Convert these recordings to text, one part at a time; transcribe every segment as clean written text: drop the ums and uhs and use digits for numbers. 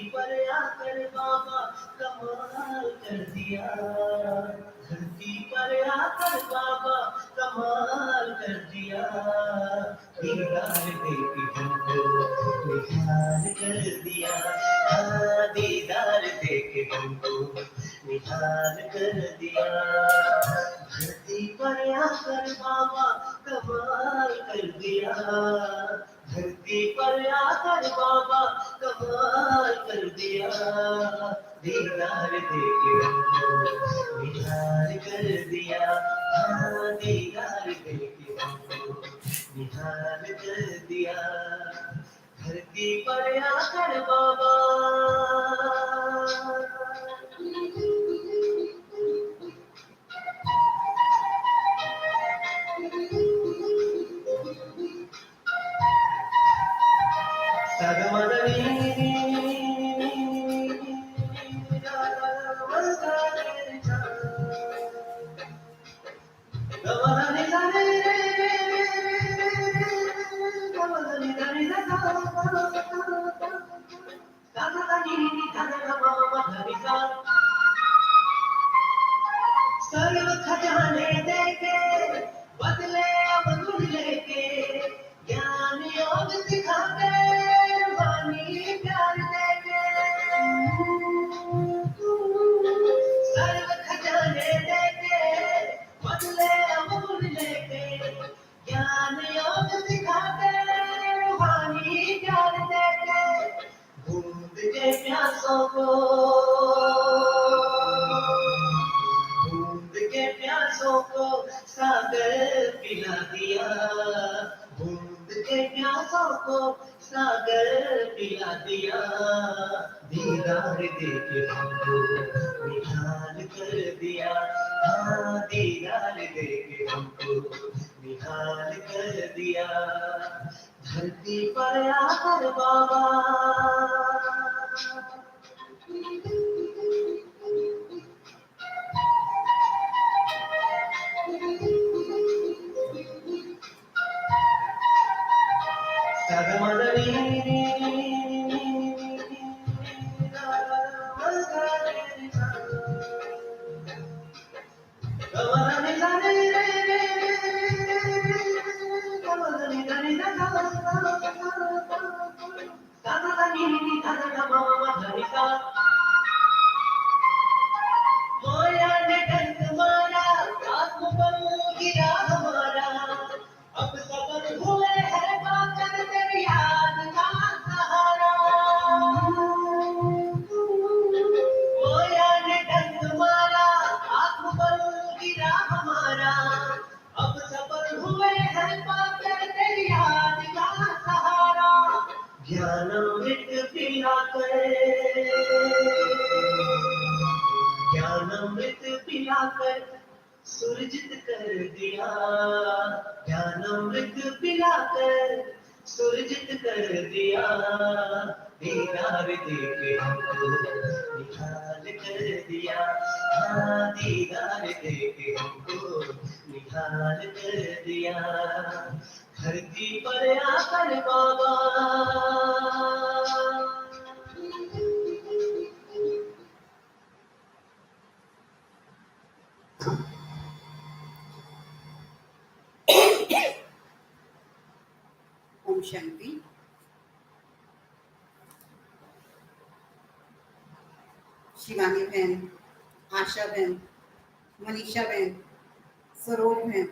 पर आकर बाबा कमाल कर दिया, धरती पर आकर बाबा कमाल कर दिया, दीदार देके हमको निहाल कर दिया, हाँ दीदार देके हमको निहाल कर दिया, धरती पर आकर बाबा कमाल कर दिया, धरती पर आकर बाबा कमाल कर दिया, दीदार देके हमको निहाल कर दिया, हाँ दीदार देके हमको निहाल कर दिया, धरती पर आकर बाबा। सर्व खजाने देके बदले अब गुण लेके, ज्ञान योग सिखाते वाणी प्यार देके, सर्व खजाने देके बदले अब गुण लेके, ज्ञान योग सिखाते वाणी प्यार देके, बूंद के प्यासों को प्यासों को सागर पिला दिया, बूंद के प्यासों को सागर पिला दिया, दीदार देके हमको निहाल कर दिया, हाँ दीदार देके हमको निहाल कर दिया, धरती पर आकर बाबा। मोया ने डंक मारा, आत्मबल गिरा हमारा, अब सबर हुए है पाकर तेरी याद का सहारा, मोया ने डंक मारा, आत्मबल गिरा हमारा, अब सबर हुए है पाकर तेरी याद का सहारा, ज्ञानामृत पिलाकर, ज्ञानामृत पिलाकर सुरजित कर दिया, ज्ञानामृत पिलाकर सुरजित कर दिया, दीदार देके हमको निहाल कर दिया, हाँ दीदार देके हमको निहाल कर दिया, धरती पर आकर बाबा। ओम शांति। शिवानी बहन, आशा बहन, मनीषा बहन, सरोज बहन,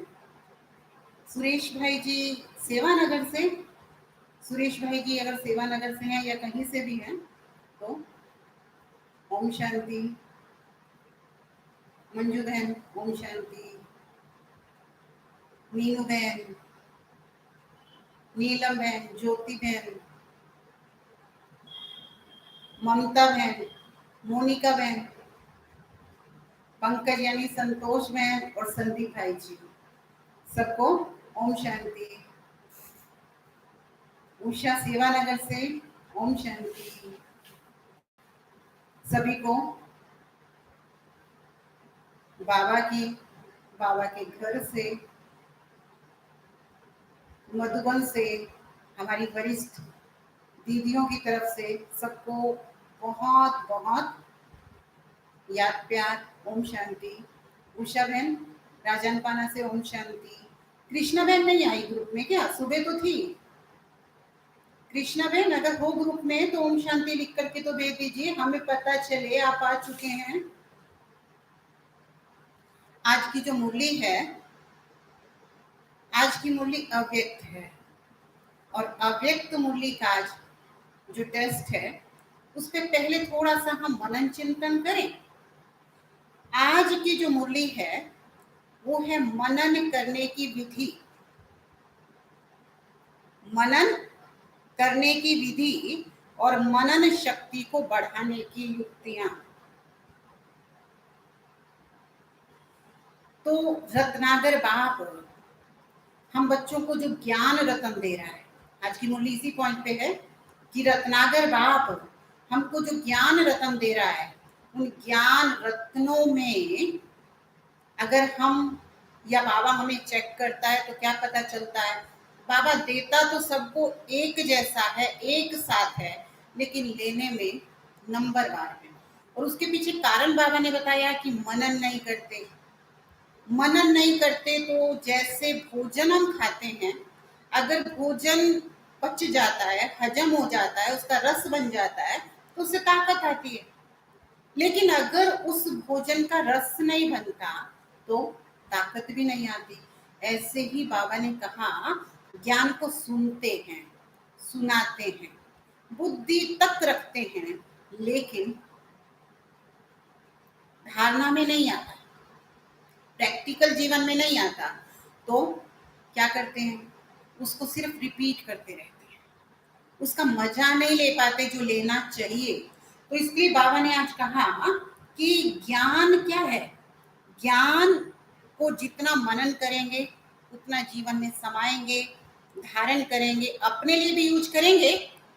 सुरेश भाई जी सेवानगर से, सुरेश भाई जी अगर सेवानगर से हैं या कहीं से भी हैं तो ओम शांति। मंजू बहन ओम शांति, नीनू बहन, नीलम बहन, ज्योति बहन, ममता बहन, मोनिका बहन, पंकज यानी संतोष बहन और संदीप भाई जी, सबको ओम शांति। उषा सेवानगर से ओम शांति। सभी को बाबा के घर से, मधुबन से, हमारी वरिष्ठ दीदियों की तरफ से सबको बहुत बहुत याद प्यार। ओम शांति। उषा बहन राजनपाना से ओम शांति। कृष्णा बहन नहीं आई ग्रुप में क्या? सुबह तो थी। कृष्णा बहन अगर हो ग्रुप में तो ओम शांति लिख करके तो भेज दीजिए, हमें पता चले आप आ चुके हैं। आज की जो मुरली है, आज की मुरली अव्यक्त है, और अव्यक्त मुरली का आज जो टेस्ट है उस पे पहले थोड़ा सा हम मनन चिंतन करें। आज की जो मुरली है वो है मनन करने की विधि। मनन करने की विधि और मनन शक्ति को बढ़ाने की युक्तियां। तो रत्नागर बाप हम बच्चों को जो ज्ञान रत्न दे रहा है, आज की मुरली इसी पॉइंट पे है कि रत्नागर बाप हमको जो ज्ञान रत्न दे रहा है, उन ज्ञान रत्नों में अगर हम या बाबा हमें चेक करता है तो क्या पता चलता है? बाबा देता तो सबको एक जैसा है, एक साथ है, लेकिन लेने में नंबरवार है। और उसके पीछे कारण बाबा ने बताया कि मनन नहीं करते। मनन नहीं करते तो जैसे भोजन हम खाते हैं, अगर भोजन पच जाता है, हजम हो जाता है, उसका रस बन जाता है तो उससे ताकत आती है। लेकिन अगर उस भोजन का रस नहीं बनता तो ताकत भी नहीं आती। ऐसे ही बाबा ने कहा ज्ञान को सुनते हैं, सुनाते हैं, बुद्धि तक रखते हैं, लेकिन धारणा में नहीं आता, प्रैक्टिकल जीवन में नहीं आता, तो क्या करते हैं? उसको सिर्फ रिपीट करते रहते हैं, उसका मजा नहीं ले पाते जो लेना चाहिए। तो इसलिए बाबा ने आज कहा कि ज्ञान क्या है? ज्ञान को जितना मनन करेंगे उतना जीवन में समाएंगे, धारण करेंगे, अपने लिए भी यूज करेंगे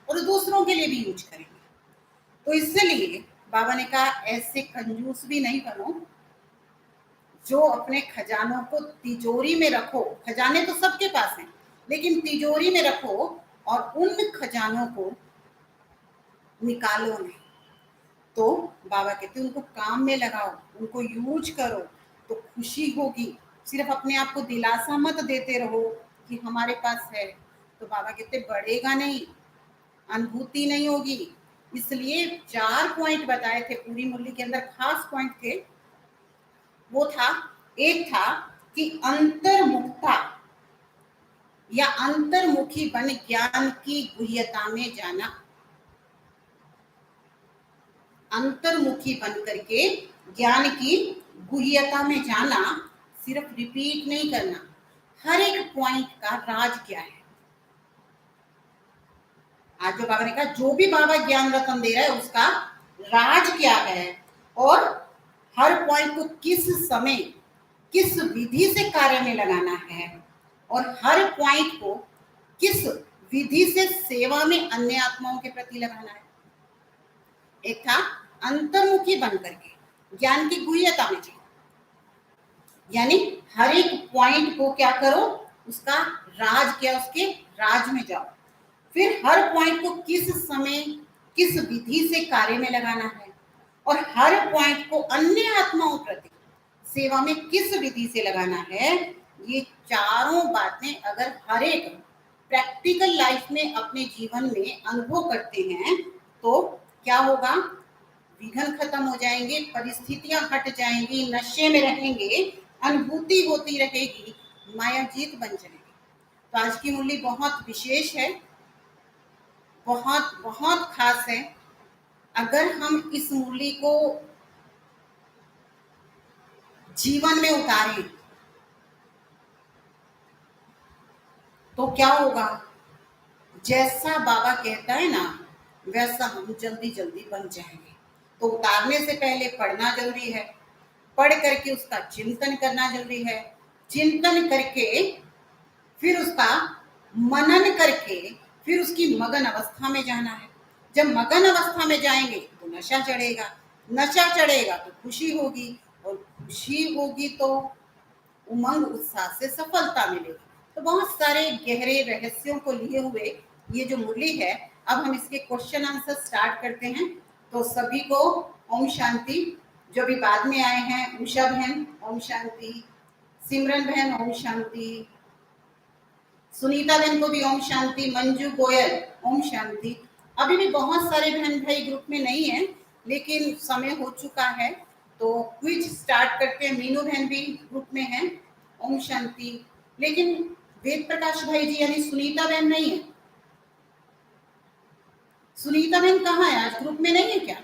और दूसरों के लिए भी यूज करेंगे। तो इसलिए बाबा ने कहा ऐसे कंजूस भी नहीं बनो जो अपने खजानों को तिजोरी में रखो। खजाने तो सबके पास हैं, लेकिन तिजोरी में रखो और उन खजानों को निकालो नहीं। तो बाबा कहते हैं उनको काम में लगाओ, उनको यूज करो तो खुशी होगी। सिर्फ अपने आप को दिलासा मत देते रहो कि हमारे पास है, तो बाबा कहते बढ़ेगा नहीं, अनुभूति नहीं होगी। इसलिए 4 पॉइंट बताए थे पूरी मुरली के अंदर, खास पॉइंट थे। वो था, एक था कि अंतर्मुखता या अंतर्मुखी बन ज्ञान की गुह्यता में जाना। अंतर्मुखी बन करके ज्ञान की गुह्यता में जाना, सिर्फ रिपीट नहीं करना। हर एक पॉइंट का राज क्या है? आज जो बाबा ने कहा जो भी बाबा ज्ञान रत्न दे रहा है उसका राज क्या है, और हर पॉइंट को किस समय किस विधि से कार्य में लगाना है, और हर पॉइंट को किस विधि से सेवा में अन्य आत्माओं के प्रति लगाना है। एक था अंतर्मुखी बन करके ज्ञान की गुह्यता में जाओ, यानी हर एक पॉइंट को क्या करो, उसका राज क्या, उसके राज में जाओ। फिर हर पॉइंट को किस समय किस विधि से कार्य में लगाना है, और हर पॉइंट को अन्य आत्माओं प्रति सेवा में किस विधि से लगाना है। ये चारों बातें अगर हर एक प्रैक्टिकल लाइफ में अपने जीवन में अनुभव करते हैं तो क्या होगा? विघ्न खत्म हो जाएंगे, परिस्थितियां हट जाएंगी, नशे में रहेंगे, अनुभूति होती रहेगी, माया जीत बन जाएगी। तो आज की मुरली बहुत विशेष है, बहुत बहुत खास है। अगर हम इस मुरली को जीवन में उतारें तो क्या होगा? जैसा बाबा कहता है ना वैसा हम जल्दी जल्दी बन जाएंगे। तो उतारने से पहले पढ़ना जरूरी है, पढ़ करके उसका चिंतन करना जरूरी है, चिंतन करके फिर उसका मनन करके फिर उसकी मगन अवस्था में जाना है। जब मगन अवस्था में जाएंगे तो नशा चढ़ेगा, नशा चढ़ेगा तो खुशी होगी, और खुशी होगी तो उमंग उत्साह से सफलता मिलेगी। तो बहुत सारे गहरे रहस्यों को लिए हुए ये जो मुरली है, अब हम इसके क्वेश्चन आंसर स्टार्ट करते हैं। तो सभी को ओम शांति। जो भी बाद में आए हैं, उषा बहन ओम शांति, सिमरन बहन ओम शांति, सुनीता बहन को भी ओम शांति, मंजू गोयल ओम शांति। अभी भी बहुत सारे बहन भाई ग्रुप में नहीं है, लेकिन समय हो चुका है तो क्विज स्टार्ट करते हैं। मीनू बहन भी ग्रुप में है, ओम शांति। लेकिन वेद प्रकाश भाई जी यानी सुनीता बहन नहीं है। सुनीता बहन कहाँ है? आज ग्रुप में नहीं है क्या?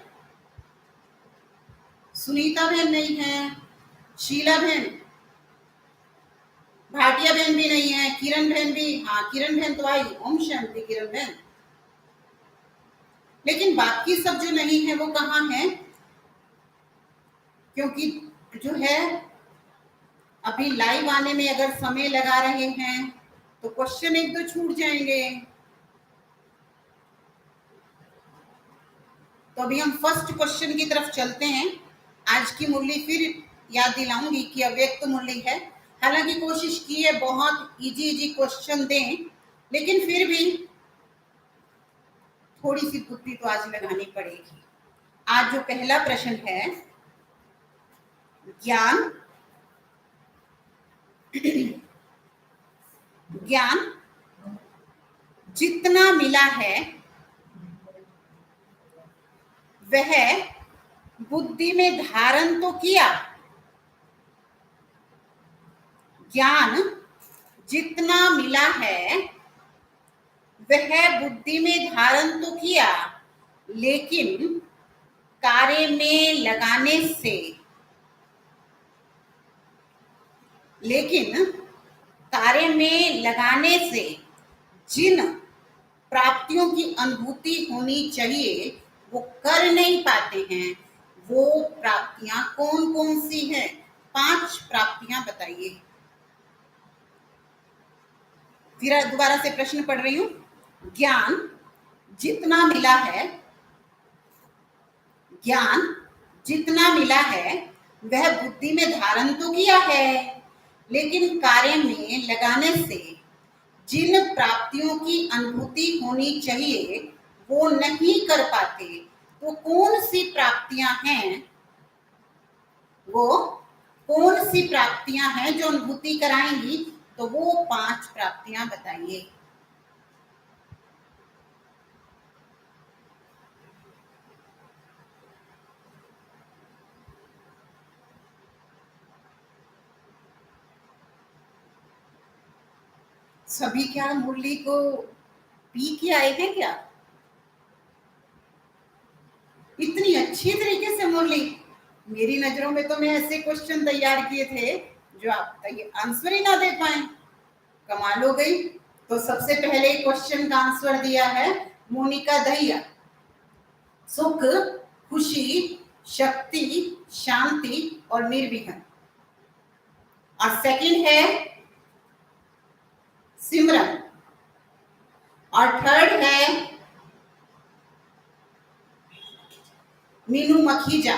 सुनीता बहन नहीं है, शीला बहन, भाटिया बहन भी नहीं है, किरण बहन भी, हाँ किरण बहन तो आई, ओम शांति किरण बहन। लेकिन बाकी सब जो नहीं है वो कहाँ है? क्योंकि जो है अभी लाइव आने में अगर समय लगा रहे हैं तो क्वेश्चन एक दो छूट जाएंगे। तो अभी हम फर्स्ट क्वेश्चन की तरफ चलते हैं। आज की मुरली फिर याद दिलाऊंगी कि अव्यक्त मुरली है। हालांकि कोशिश की है बहुत इजी इजी क्वेश्चन दें, लेकिन फिर भी थोड़ी सी बुद्धि तो आज लगानी पड़ेगी। आज जो पहला प्रश्न है, ज्ञान ज्ञान जितना मिला है वह बुद्धि में धारण तो किया। ज्ञान जितना मिला है वह बुद्धि में धारण तो किया, लेकिन कार्य में लगाने से जिन प्राप्तियों की अनुभूति होनी चाहिए वो कर नहीं पाते हैं। वो प्राप्तियां कौन कौन सी हैं? 5 प्राप्तियां बताइए। फिर दोबारा से प्रश्न पढ़ रही हूं। ज्ञान जितना मिला है, ज्ञान जितना मिला है वह बुद्धि में धारण तो किया है, लेकिन कार्य में लगाने से जिन प्राप्तियों की अनुभूति होनी चाहिए वो नहीं कर पाते। तो कौन सी प्राप्तियां हैं? वो कौन सी प्राप्तियां हैं जो अनुभूति कराएंगी? तो वो 5 प्राप्तियां बताइए। सभी क्या मुरली को पी के आए हैं क्या? इतनी अच्छी तरीके से मुरली, मेरी नजरों में तो मैं ऐसे क्वेश्चन तैयार किए थे जो आप आंसर ही ना दे पाए। कमाल हो गई। तो सबसे पहले क्वेश्चन का आंसर दिया है मोनिका दहिया। सुख, खुशी, शक्ति, शांति और निर्विघ्न। और सेकंड है सिमरन। और थर्ड है मीनू मखीजा।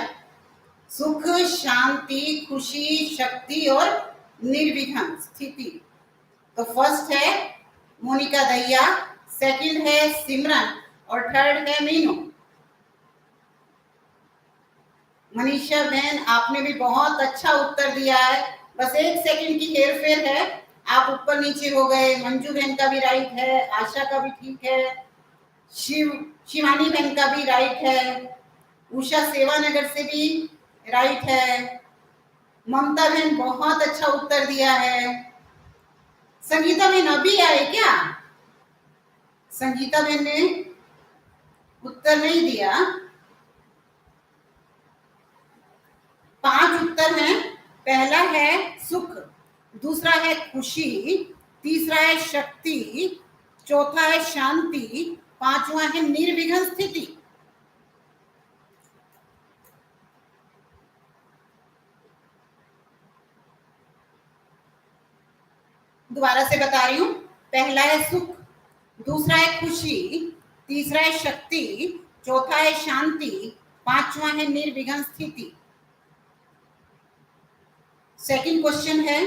सुख, शांति, खुशी, शक्ति और निर्विघ्न स्थिति। तो फर्स्ट है मोनिका दहिया, सेकंड है सिमरन और थर्ड है मीनू। मनीषा बहन आपने भी बहुत अच्छा उत्तर दिया है, बस 1 सेकंड की हेरफेर है, आप ऊपर नीचे हो गए। मंजू बहन का भी राइट है, आशा का भी ठीक है, शिवानी बहन का भी राइट है, उषा सेवानगर से भी राइट है, ममता बहन बहुत अच्छा उत्तर दिया है। संगीता बहन अभी आए क्या? संगीता बहन ने उत्तर नहीं दिया। 5 उत्तर हैं। पहला है सुख, दूसरा है खुशी, तीसरा है शक्ति, चौथा है शांति, पांचवा है निर्विघ्न स्थिति। दोबारा से बता रही हूं। पहला है सुख, दूसरा है खुशी, तीसरा है शक्ति, चौथा है शांति, पांचवा है निर्विघ्न स्थिति। सेकंड क्वेश्चन है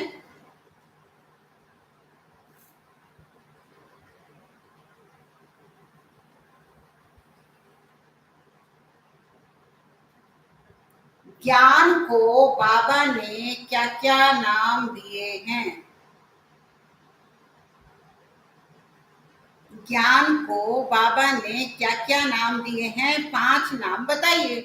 ज्ञान को बाबा ने क्या क्या नाम दिए हैं? ज्ञान को बाबा ने क्या क्या नाम दिए हैं? 5 नाम बताइए।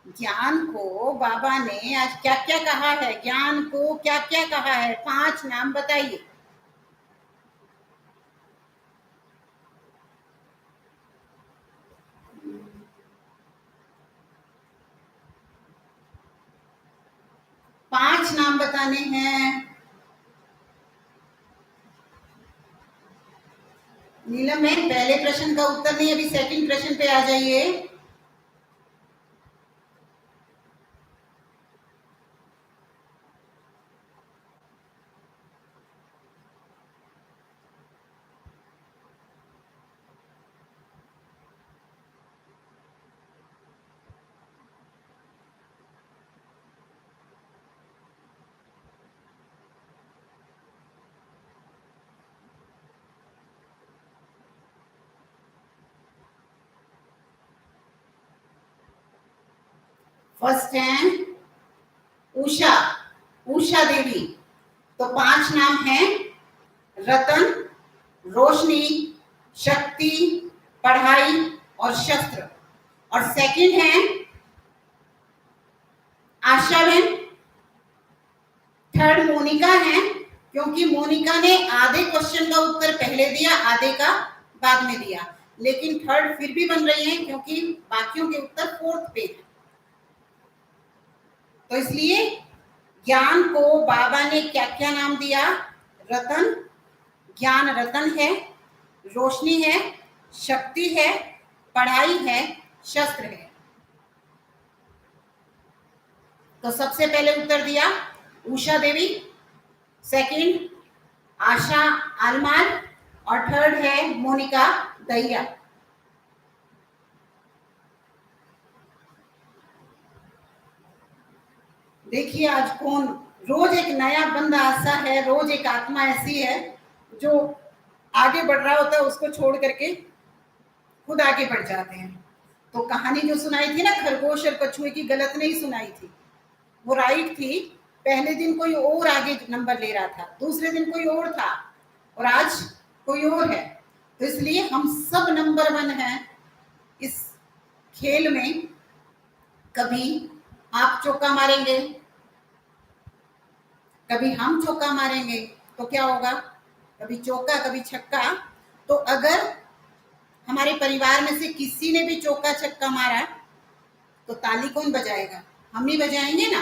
ज्ञान को बाबा ने आज क्या क्या कहा है? ज्ञान को क्या क्या कहा है? 5 नाम बताइए। पांच नाम बताने हैं। नीलम बहन, पहले प्रश्न का उत्तर नहीं, अभी सेकंड प्रश्न पे आ जाइए। फर्स्ट है उषा, उषा देवी। तो 5 नाम हैं, रतन, रोशनी, शक्ति, पढ़ाई और शस्त्र। और सेकंड है आशा बहन। थर्ड मोनिका है, क्योंकि मोनिका ने आधे क्वेश्चन का उत्तर पहले दिया, आधे का बाद में दिया, लेकिन थर्ड फिर भी बन रही है क्योंकि बाकियों के उत्तर फोर्थ पे है। तो इसलिए ज्ञान को बाबा ने क्या क्या नाम दिया? रतन, ज्ञान रतन है, रोशनी है, शक्ति है, पढ़ाई है, शस्त्र है। तो सबसे पहले उत्तर दिया उषा देवी, सेकंड आशा आलमार और थर्ड है मोनिका दहिया। देखिए आज कौन, रोज एक नया बंदा ऐसा है, रोज एक आत्मा ऐसी है जो आगे बढ़ रहा होता है, उसको छोड़ करके खुद आगे बढ़ जाते हैं। तो कहानी जो सुनाई थी ना खरगोश और कछुए की, गलत नहीं सुनाई थी, वो राइट थी। पहले दिन कोई और आगे नंबर ले रहा था, दूसरे दिन कोई और था, और आज कोई और है। तो इसलिए हम सब नंबर 1 हैं इस खेल में। कभी आप चौका मारेंगे, कभी हम चौका मारेंगे, तो क्या होगा? कभी चौका कभी छक्का। तो अगर हमारे परिवार में से किसी ने भी चौका छक्का मारा तो ताली कौन बजाएगा? हम ही बजाएंगे ना,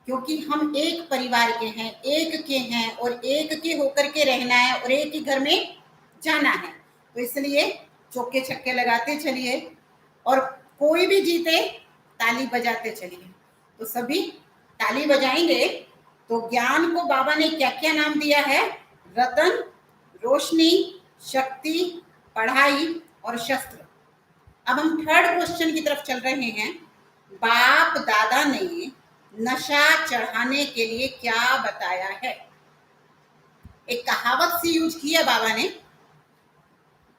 क्योंकि हम एक परिवार के हैं, एक के हैं, और एक के होकर के रहना है और एक ही घर में जाना है। तो इसलिए चौके छक्के लगाते चलिए, और कोई भी जीते ताली बजाते चलिए। तो सभी ताली बजाएंगे। तो ज्ञान को बाबा ने क्या क्या नाम दिया है? रतन, रोशनी, शक्ति, पढ़ाई और शस्त्र। अब हम थर्ड क्वेश्चन की तरफ चल रहे हैं। बाप दादा ने नशा चढ़ाने के लिए क्या बताया है? एक कहावत सी यूज की है बाबा ने।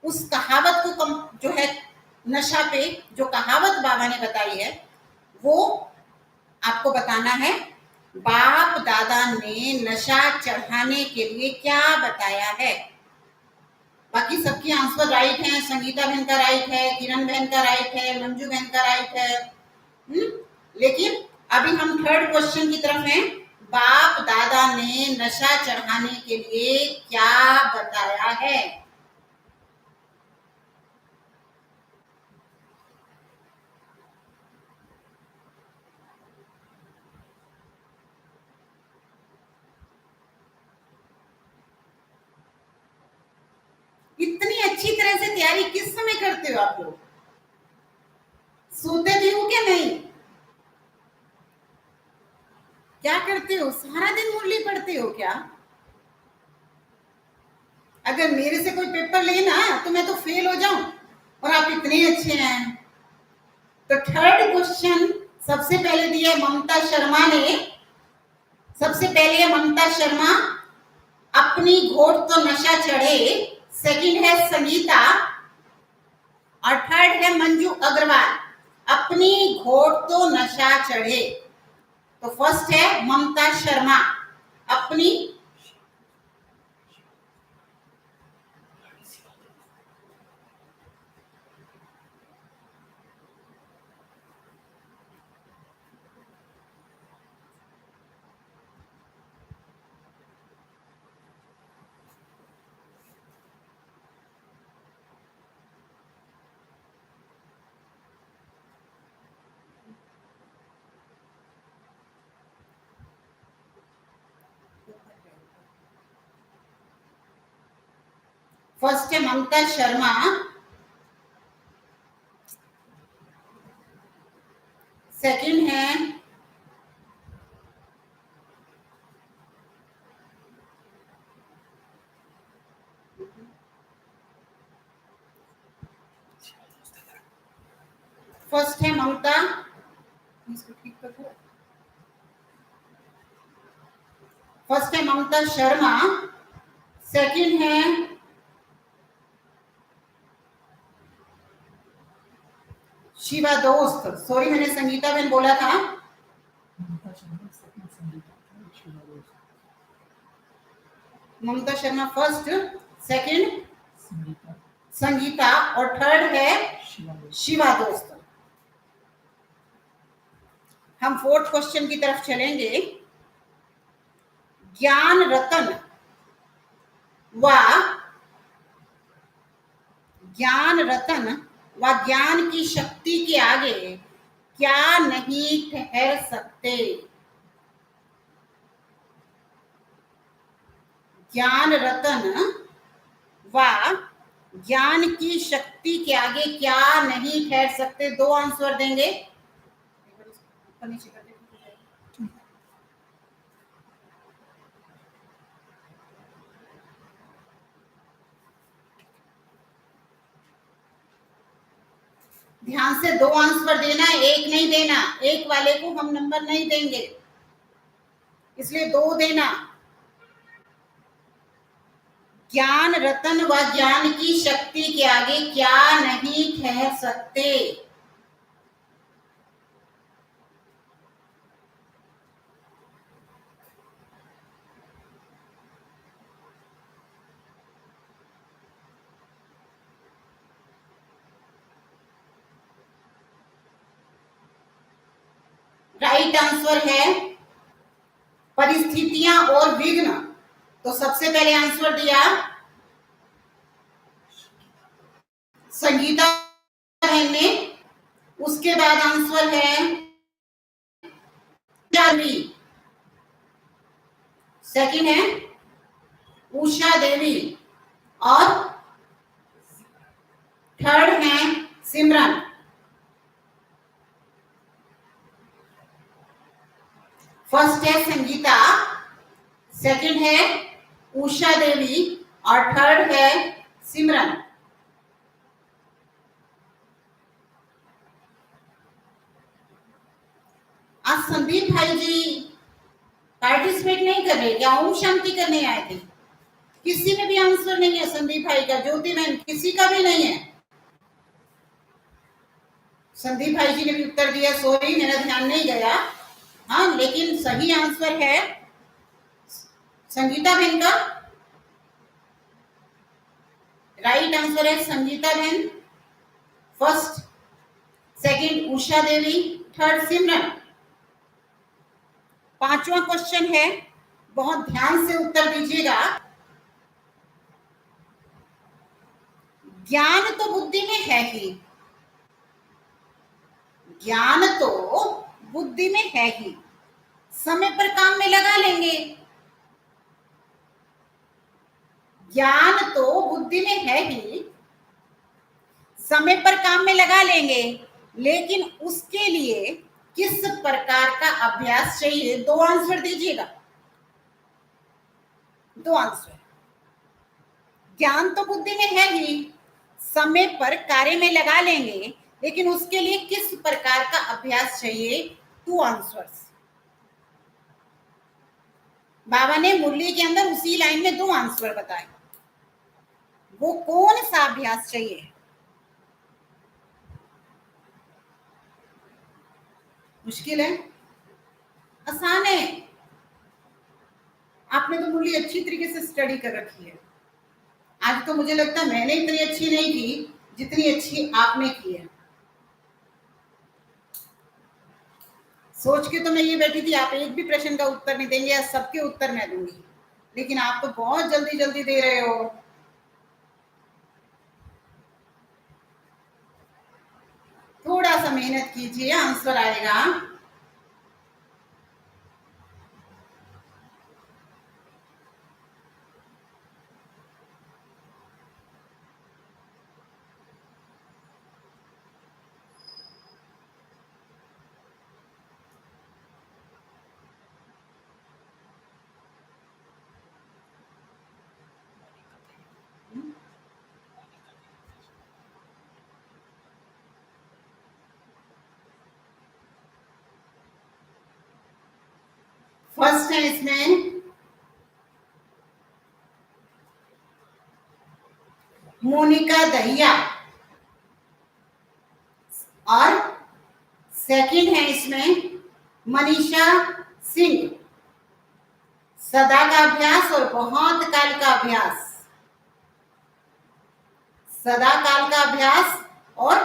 उस कहावत को जो है नशा पे जो कहावत बाबा ने बताई है वो आपको बताना है। बाप दादा ने नशा चढ़ाने के लिए क्या बताया है? बाकी सबकी आंसर राइट है। संगीता बहन का राइट है, किरण बहन का राइट है, मंजू बहन का राइट है। लेकिन अभी हम थर्ड क्वेश्चन की तरफ हैं। बाप दादा ने नशा चढ़ाने के लिए क्या बताया है? इतनी अच्छी तरह से तैयारी किस समय करते हो आप लोग? सोते भी हो क्या नहीं? क्या करते हो? सारा दिन मुरली पढ़ते हो क्या? अगर मेरे से कोई पेपर लेना तो मैं तो फेल हो जाऊं, और आप इतने अच्छे हैं। तो थर्ड क्वेश्चन सबसे पहले दिया ममता शर्मा ने। सबसे पहले ममता शर्मा अपनी घोट तो नशा चढ़े, सेकंड है संगीता, और थर्ड है मंजू अग्रवाल। अपनी घोट तो नशा चढ़े, तो फर्स्ट है ममता शर्मा। अपनी फर्स्ट है ममता शर्मा, सेकंड है ममता, फर्स्ट है ममता शर्मा, सेकंड है शिवा दोस्त। सॉरी, मैंने संगीता बहन बोला था। ममता शर्मा फर्स्ट, सेकंड संगीता, और थर्ड है शिवा दोस्त। हम फोर्थ क्वेश्चन की तरफ चलेंगे। ज्ञान रतन व ज्ञान की शक्ति के आगे क्या नहीं ठहर सकते। ज्ञान रतन व ज्ञान की शक्ति के आगे क्या नहीं ठहर सकते। दो आंसर देंगे। ध्यान से दो आंसर देना, एक नहीं देना। एक वाले को हम नंबर नहीं देंगे, इसलिए दो देना। ज्ञान रतन व ज्ञान की शक्ति के आगे क्या नहीं ठहर सकते। राइट आंसर है परिस्थितियां और विघ्न। तो सबसे पहले आंसर दिया संगीता बहन ने, उसके बाद आंसर है जानवी, सेकंड है उषा देवी, और थर्ड है सिमरन। फर्स्ट है संगीता, सेकंड है उषा देवी, और थर्ड है सिमरन। आज संदीप भाई जी पार्टिसिपेट नहीं कर रहे क्या? ओम शांति करने आए थे। किसी में भी आंसर नहीं है संदीप भाई का, ज्योति बहन किसी का भी नहीं है। संदीप भाई जी ने भी उत्तर दिया, सॉरी मेरा ध्यान नहीं गया। हाँ, लेकिन सही आंसर है संगीता बहन का। राइट आंसर है संगीता बहन, फर्स्ट, सेकंड उषा देवी, थर्ड सिमरन। पांचवा क्वेश्चन है, बहुत ध्यान से उत्तर दीजिएगा। ज्ञान तो बुद्धि में है ही, ज्ञान तो बुद्धि में है ही, समय पर काम में लगा लेंगे। ज्ञान तो बुद्धि में है ही, समय पर काम में लगा लेंगे, लेकिन उसके लिए किस प्रकार का अभ्यास चाहिए? दो आंसर दीजिएगा, दो आंसर। ज्ञान तो बुद्धि में है ही, समय पर कार्य में लगा लेंगे, लेकिन उसके लिए किस प्रकार का अभ्यास चाहिए? Two answers. बाबा ने मुरली के अंदर उसी लाइन में 2 आंसर बताए, वो कौन सा अभ्यास चाहिए? मुश्किल है? आसान है। आपने तो मुरली अच्छी तरीके से स्टडी कर रखी है। आज तो मुझे लगता है मैंने इतनी अच्छी नहीं की जितनी अच्छी आपने की है। सोच के तो मैं ये बैठी थी आप एक भी प्रश्न का उत्तर नहीं देंगे या सबके उत्तर मैं दूंगी, लेकिन आप तो बहुत जल्दी जल्दी दे रहे हो। थोड़ा सा मेहनत कीजिए, आंसर आएगा। फर्स्ट है इसमें मोनिका दहिया और सेकंड है इसमें मनीषा सिंह। सदा का अभ्यास और बहुत काल का अभ्यास, सदा काल का अभ्यास और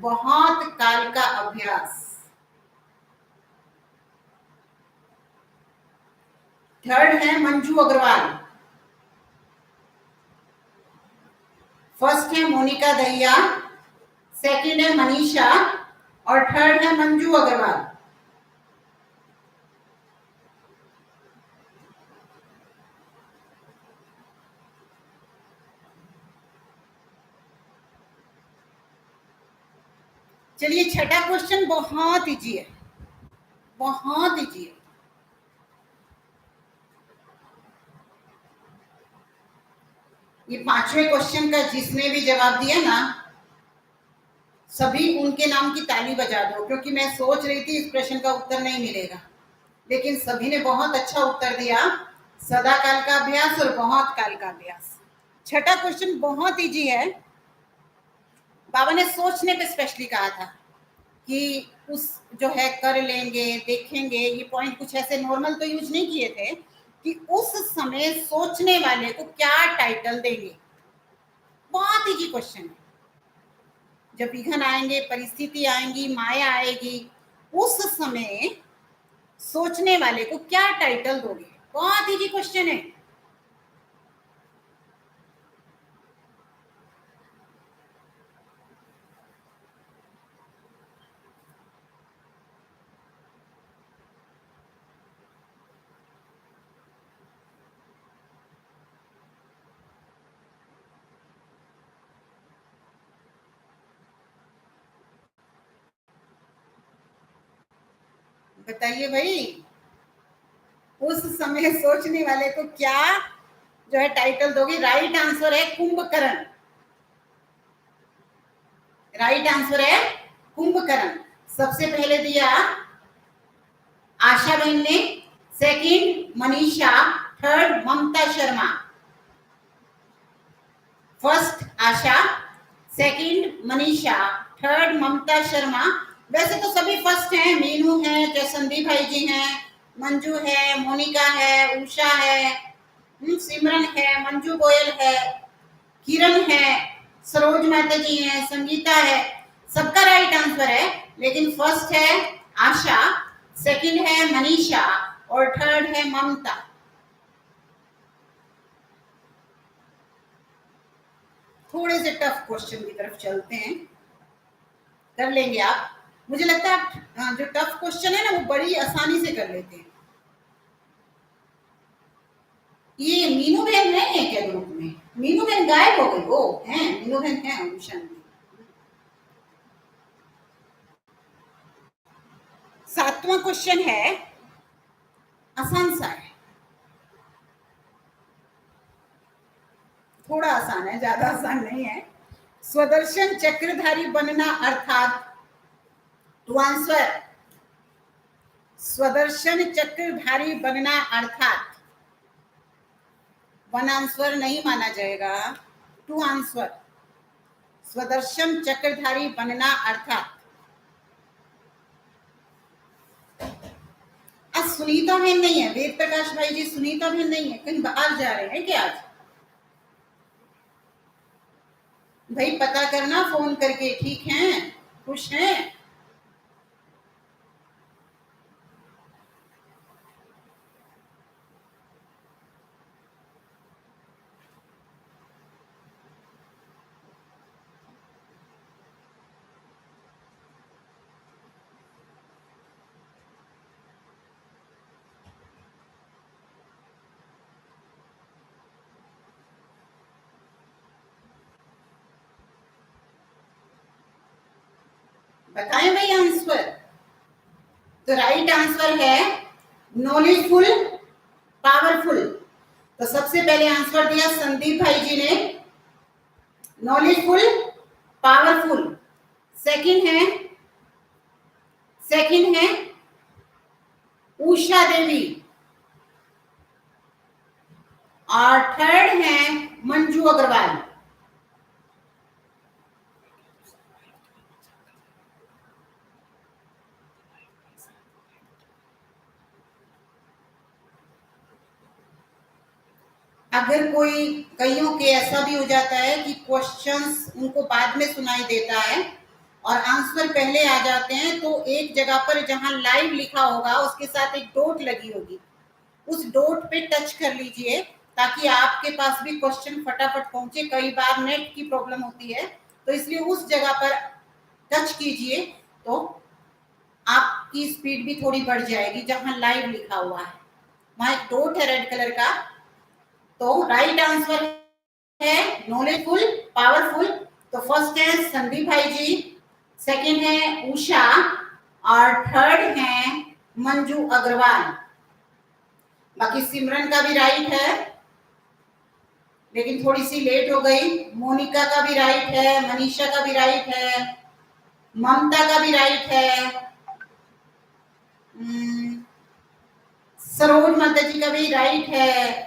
बहुत काल का अभ्यास। थर्ड है मंजू अग्रवाल। फर्स्ट है मोनिका दहिया, सेकंड है मनीषा और थर्ड है मंजू अग्रवाल। चलिए छठा क्वेश्चन बहुत इजी है, बहुत इजी है। ये 5वें क्वेश्चन का जिसने भी जवाब दिया ना, सभी उनके नाम की ताली बजा दो, क्योंकि मैं सोच रही थी इस प्रश्न का उत्तर नहीं मिलेगा, लेकिन सभी ने बहुत अच्छा उत्तर दिया। सदा काल का अभ्यास और बहुत काल का अभ्यास। छठा क्वेश्चन बहुत इजी है। बाबा ने सोचने पे स्पेशली कहा था कि उस जो है कर लेंगे, देखेंगे, ये पॉइंट कुछ ऐसे नॉर्मल तो यूज नहीं किए थे कि उस समय सोचने वाले को क्या टाइटल देंगे। बहुत इजी क्वेश्चन है। जब विघन आएंगे, परिस्थिति आएंगी, माया आएगी, उस समय सोचने वाले को क्या टाइटल दोगे? बहुत इजी क्वेश्चन है। बताइए भाई, उस समय सोचने वाले को क्या जो है टाइटल दोगे? राइट आंसर है कुंभकर्ण। राइट आंसर है कुंभकर्ण। सबसे पहले दिया आशा बहन ने, second Manisha, third Mamta Sharma. First आशा, सेकंड मनीषा, थर्ड ममता शर्मा। वैसे तो सभी फर्स्ट हैं, मीनू है, जयसंदीप भाई जी हैं, मंजू है, मोनिका है, उषा है, सिमरन है, मंजू गोयल है, किरण है, सरोज मेहता जी हैं, संगीता है। सबका राइट आंसर है, लेकिन फर्स्ट है आशा, सेकंड है मनीषा और थर्ड है ममता। थोड़े से टफ क्वेश्चन की तरफ चलते हैं, कर लेंगे आप। मुझे लगता है आप जो टफ क्वेश्चन है ना वो बड़ी आसानी से कर लेते हैं। ये मीनू बहन नहीं है क्या ग्रुप में? मीनू बहन गायब हो गई? वो है, मीनू बहन है ऑप्शन में। 7वां क्वेश्चन है, आसान सा है, थोड़ा आसान है, ज्यादा आसान नहीं है। स्वदर्शन चक्रधारी बनना अर्थात, टू आंसर, स्वदर्शन चक्रधारी बनना अर्थात वन आंसर नहीं माना जाएगा, टू आंसर। स्वदर्शन चक्रधारी बनना अर्थात। आज सुनीता बहन नहीं है, वेद प्रकाश भाई जी सुनीता बहन नहीं है, कहीं बाहर जा रहे हैं क्या आज? भाई पता करना फोन करके, ठीक है? खुश हैं? बताएं भाई आंसर। तो राइट आंसर है नॉलेजफुल पावरफुल। तो सबसे पहले आंसर दिया संदीप भाई जी ने, नॉलेजफुल पावरफुल। सेकंड है उषा देवी, और थर्ड है मंजू अग्रवाल। अगर कोई कईयों के ऐसा भी हो जाता है कि क्वेश्चंस उनको बाद में सुनाई देता है और आंसर पहले आ जाते हैं, तो एक जगह पर जहां लाइव लिखा होगा उसके साथ एक डॉट लगी होगी, उस डॉट पे टच कर लीजिए ताकि आपके पास भी क्वेश्चन फटाफट पहुंचे। कई बार नेट की प्रॉब्लम होती है, तो इसलिए उस जगह पर टच कीजिए तो आपकी स्पीड भी थोड़ी बढ़ जाएगी। जहां लाइव लिखा हुआ है वहां एक डॉट है रेड कलर का। तो राइट आंसर है नॉलेजफुल पावरफुल। तो फर्स्ट है संदीप भाई जी, सेकंड है उषा, और थर्ड है मंजू अग्रवाल। बाकी सिमरन का भी राइट है, लेकिन थोड़ी सी लेट हो गई। मोनिका का भी राइट है, मनीषा का भी राइट है, ममता का भी राइट है, सरोज माता जी का भी राइट है,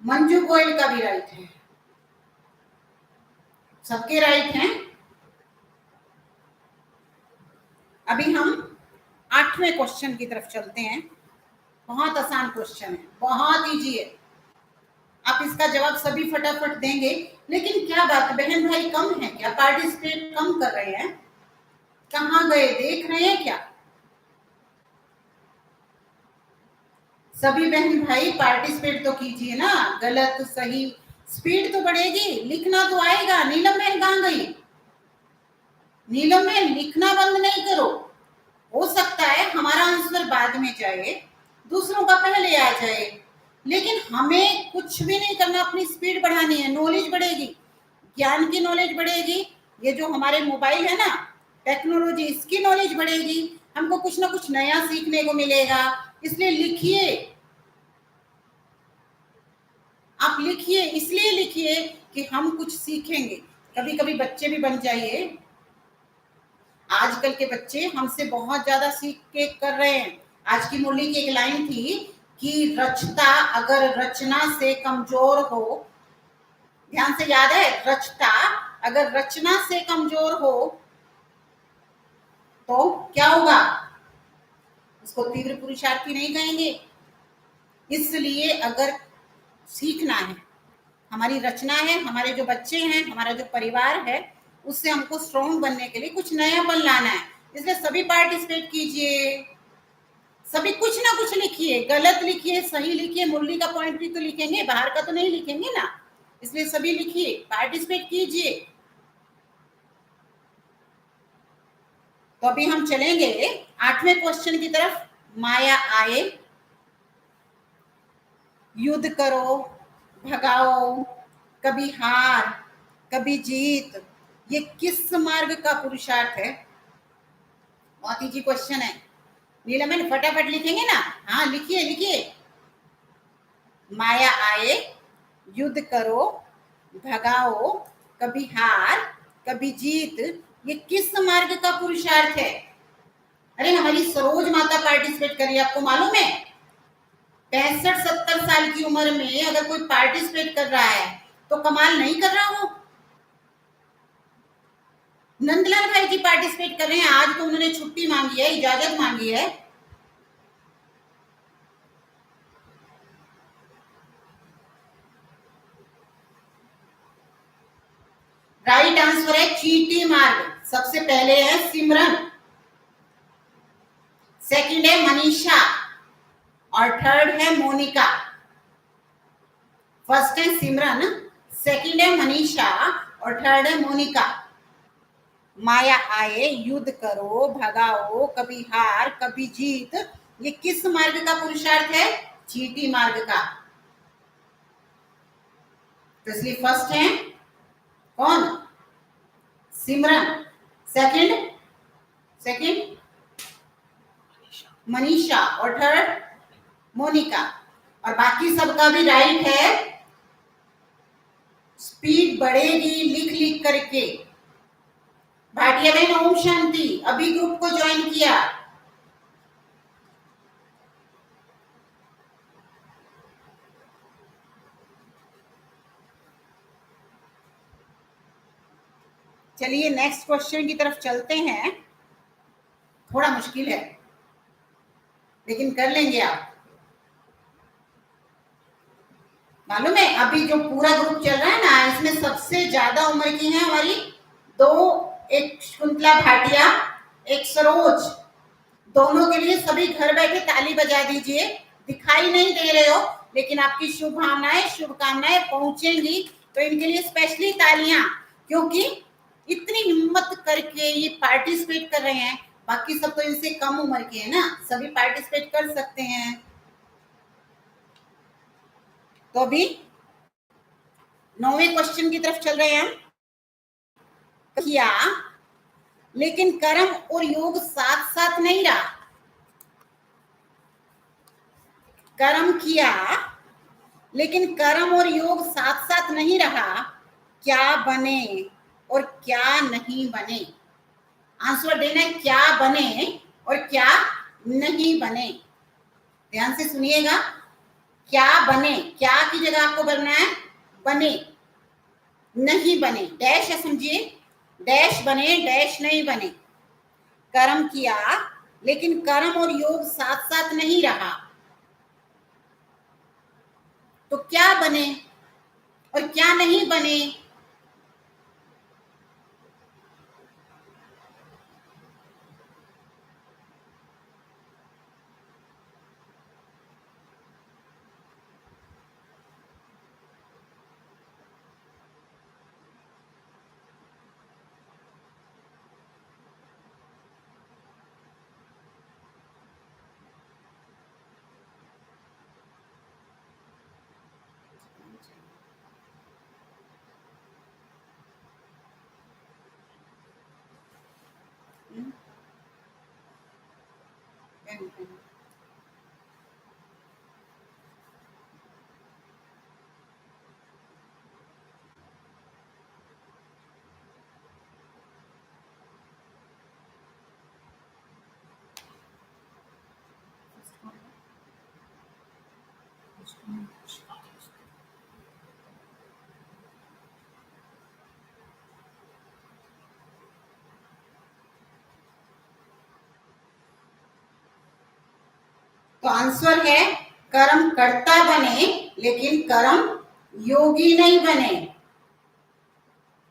मंजू गोयल का भी राइट है। सबके राइट हैं। अभी हम 8वें क्वेश्चन की तरफ चलते हैं। बहुत आसान क्वेश्चन है, बहुत इजी है, आप इसका जवाब सभी फटाफट देंगे। लेकिन क्या बात, बहन भाई कम है क्या? पार्टिसिपेट कम कर रहे हैं? कहाँ गए, देख रहे हैं क्या? सभी बहन भाई पार्टिसिपेट तो कीजिए ना, गलत सही स्पीड तो बढ़ेगी, लिखना तो आएगा। नीलम बहन कहाँ गई? नीलम बहन लिखना बंद नहीं करो। हो सकता है हमारा आंसर बाद में जाए, दूसरों का पहले आ जाए, लेकिन हमें कुछ भी नहीं करना, अपनी स्पीड बढ़ानी है। नॉलेज बढ़ेगी, ज्ञान की नॉलेज बढ़ेगी, ये जो हमारे मोबाइल है ना, टेक्नोलॉजी, इसकी नॉलेज बढ़ेगी, हमको कुछ ना कुछ नया सीखने को मिलेगा। इसलिए लिखिए, आप लिखिए, इसलिए लिखिए कि हम कुछ सीखेंगे। कभी कभी बच्चे भी बन जाइए। आजकल के बच्चे हमसे बहुत ज्यादा सीख के कर रहे हैं। आज की मुरली की एक लाइन थी कि रचता अगर रचना से कमजोर हो, ध्यान से याद है, रचता अगर रचना से कमजोर हो तो क्या होगा? उसको तीव्र पुरुषार्थी नहीं कहेंगे। इसलिए अगर सीखना है, हमारी रचना है, हमारे जो बच्चे हैं, हमारा जो परिवार है, उससे हमको स्ट्रॉन्ग बनने के लिए कुछ नयापन लाना है। इसलिए सभी पार्टिसिपेट कीजिए, सभी कुछ ना कुछ लिखिए, गलत लिखिए सही लिखिए, मुरली का पॉइंट भी तो लिखेंगे, बाहर का तो नहीं लिखेंगे ना। इसलिए सभी लिखिए, पार्टिसिपेट कीजिए। तो अभी हम चलेंगे 8वें क्वेश्चन की तरफ। माया आए, युद्ध करो, भगाओ, कभी हार कभी जीत, ये किस मार्ग का पुरुषार्थ है? बहुत इजी क्वेश्चन है। नीलमन फटाफट लिखेंगे ना? हाँ लिखिए लिखिए। माया आए, युद्ध करो, भगाओ, कभी हार कभी जीत, ये किस मार्ग का पुरुषार्थ है? अरे हमारी सरोज माता पार्टिसिपेट कर रही है, आपको मालूम है? 65-70 साल की उम्र में अगर कोई पार्टिसिपेट कर रहा है तो कमाल नहीं कर रहा वो। नंदलाल भाई जी पार्टिसिपेट कर रहे हैं, आज तो उन्होंने छुट्टी मांगी है, इजाजत मांगी है। राइट आंसर है चींटी मार्ग। सबसे पहले है सिमरन, सेकंड है मनीषा और थर्ड है मोनिका। फर्स्ट है सिमरन, सेकंड है मनीषा और थर्ड है मोनिका। माया आए युद्ध करो भगाओ, कभी हार कभी जीत, ये किस मार्ग का पुरुषार्थ है? चींटी मार्ग का। तो इसलिए फर्स्ट है कौन? सिमरन, सेकंड मनीषा और थर्ड मोनिका। और बाकी सबका भी राइट है। स्पीड बढ़ेगी लिख लिख करके। भाटिया बहन ओम शांति, अभी ग्रुप को ज्वाइन किया। चलिए नेक्स्ट क्वेश्चन की तरफ चलते हैं। थोड़ा मुश्किल है लेकिन कर लेंगे आप। मालूम है अभी जो पूरा ग्रुप चल रहा है ना, इसमें सबसे ज्यादा उम्र की है हमारी दो, एक शकुंतला भाटिया, एक सरोज। दोनों के लिए सभी घर बैठे ताली बजा दीजिए। दिखाई नहीं दे रहे हो लेकिन आपकी शुभकामनाएं पहुंचेंगी, तो इनके लिए स्पेशली तालियां, क्योंकि इतनी हिम्मत करके ये पार्टिसिपेट कर रहे हैं। बाकी सब तो इनसे कम उम्र के हैं ना, सभी पार्टिसिपेट कर सकते हैं। तो अभी 9वें क्वेश्चन की तरफ चल रहे हैं हम। किया लेकिन कर्म और योग साथ साथ नहीं रहा। कर्म किया लेकिन कर्म और योग साथ साथ नहीं रहा, क्या बने और क्या नहीं बने? आंसर देना है, क्या बने और क्या नहीं बने। ध्यान से सुनिएगा। क्या बने, क्या की जगह आपको बनना है बने, नहीं बने डैश है, समझिए। डैश बने डैश नहीं बने। कर्म किया लेकिन कर्म और योग साथ साथ नहीं रहा, तो क्या बने और क्या नहीं बने? तो आंसर है कर्म कर्ता बने लेकिन कर्म योगी नहीं बने।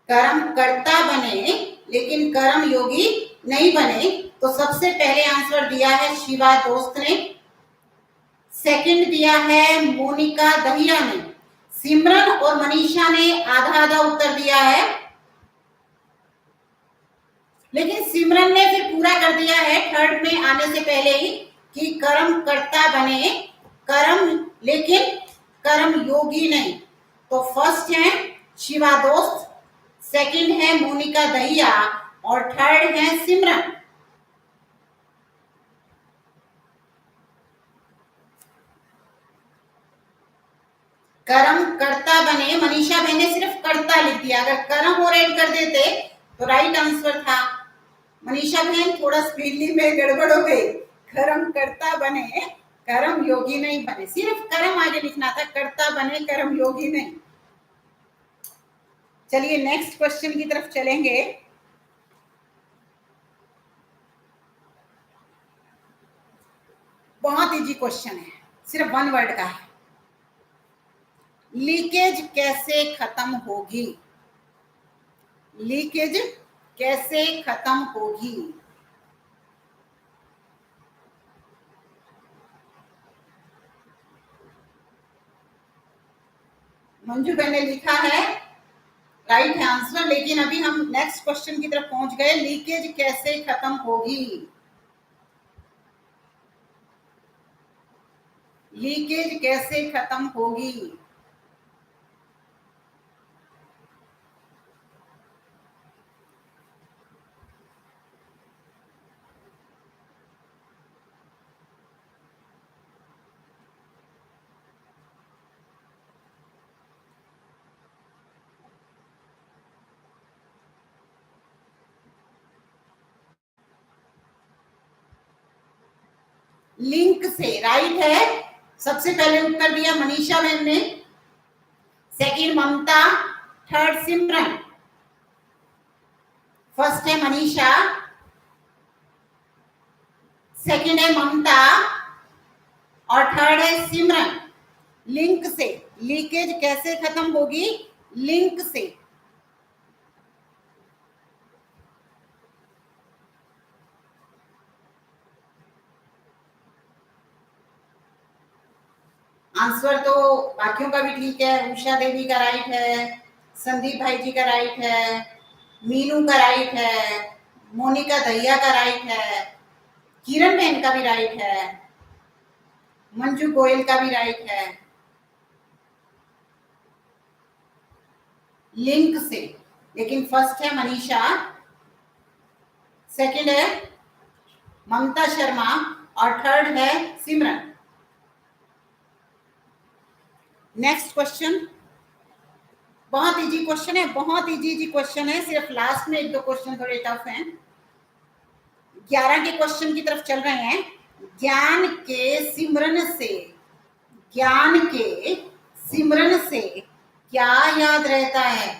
कर्म कर्ता बने लेकिन कर्म योगी नहीं बने। तो सबसे पहले आंसर दिया है शिवा दोस्त ने, सेकंड दिया है मोनिका दहिया ने, सिमरन और मनीषा ने आधा आधा उत्तर दिया है, लेकिन सिमरन ने फिर पूरा कर दिया है थर्ड में आने से पहले ही कि कर्म कर्ता बने कर्म लेकिन कर्म योगी नहीं। तो फर्स्ट है शिवा दोस्त, सेकंड है मोनिका दहिया और थर्ड है सिमरन। कर्म कर्ता बने, मनीषा बहन ने सिर्फ कर्ता लिख दिया, अगर कर्म और ऐड कर देते तो राइट आंसर था। मनीषा बहन थोड़ा स्पीडली में गड़बड़ हो गई। कर्म कर्ता बने कर्म योगी नहीं बने, सिर्फ कर्म आगे लिखना था, कर्ता बने कर्म योगी नहीं। चलिए नेक्स्ट क्वेश्चन की तरफ चलेंगे। बहुत इजी क्वेश्चन है, सिर्फ वन वर्ड का है। लीकेज कैसे खत्म होगी? लीकेज कैसे खत्म होगी? मंजू बहन ने लिखा है राइट है आंसर, लेकिन अभी हम नेक्स्ट क्वेश्चन की तरफ पहुंच गए। लीकेज कैसे खत्म होगी? लीकेज कैसे खत्म होगी? लिंक से राइट है। सबसे पहले उत्तर दिया मनीषा बहन ने, सेकंड ममता, थर्ड सिमरन। फर्स्ट है मनीषा, सेकंड है ममता और थर्ड है सिमरन। लिंक से, लीकेज कैसे खत्म होगी? लिंक से। आंसर तो बाकियों का भी ठीक है। उषा देवी का राइट है, संदीप भाई जी का राइट है, मीनू का राइट है, मोनिका दहिया का राइट है, किरण बहन का भी राइट है, मंजू गोयल का भी राइट है। लिंक से, लेकिन फर्स्ट है मनीषा, सेकंड है ममता शर्मा और थर्ड है सिमरन। नेक्स्ट क्वेश्चन, बहुत इजी क्वेश्चन है, बहुत इजी क्वेश्चन है, सिर्फ लास्ट में एक दो क्वेश्चन थोड़े टफ हैं। 11 के क्वेश्चन की तरफ चल रहे हैं। ज्ञान के सिमरन से, ज्ञान के सिमरन से क्या याद रहता है?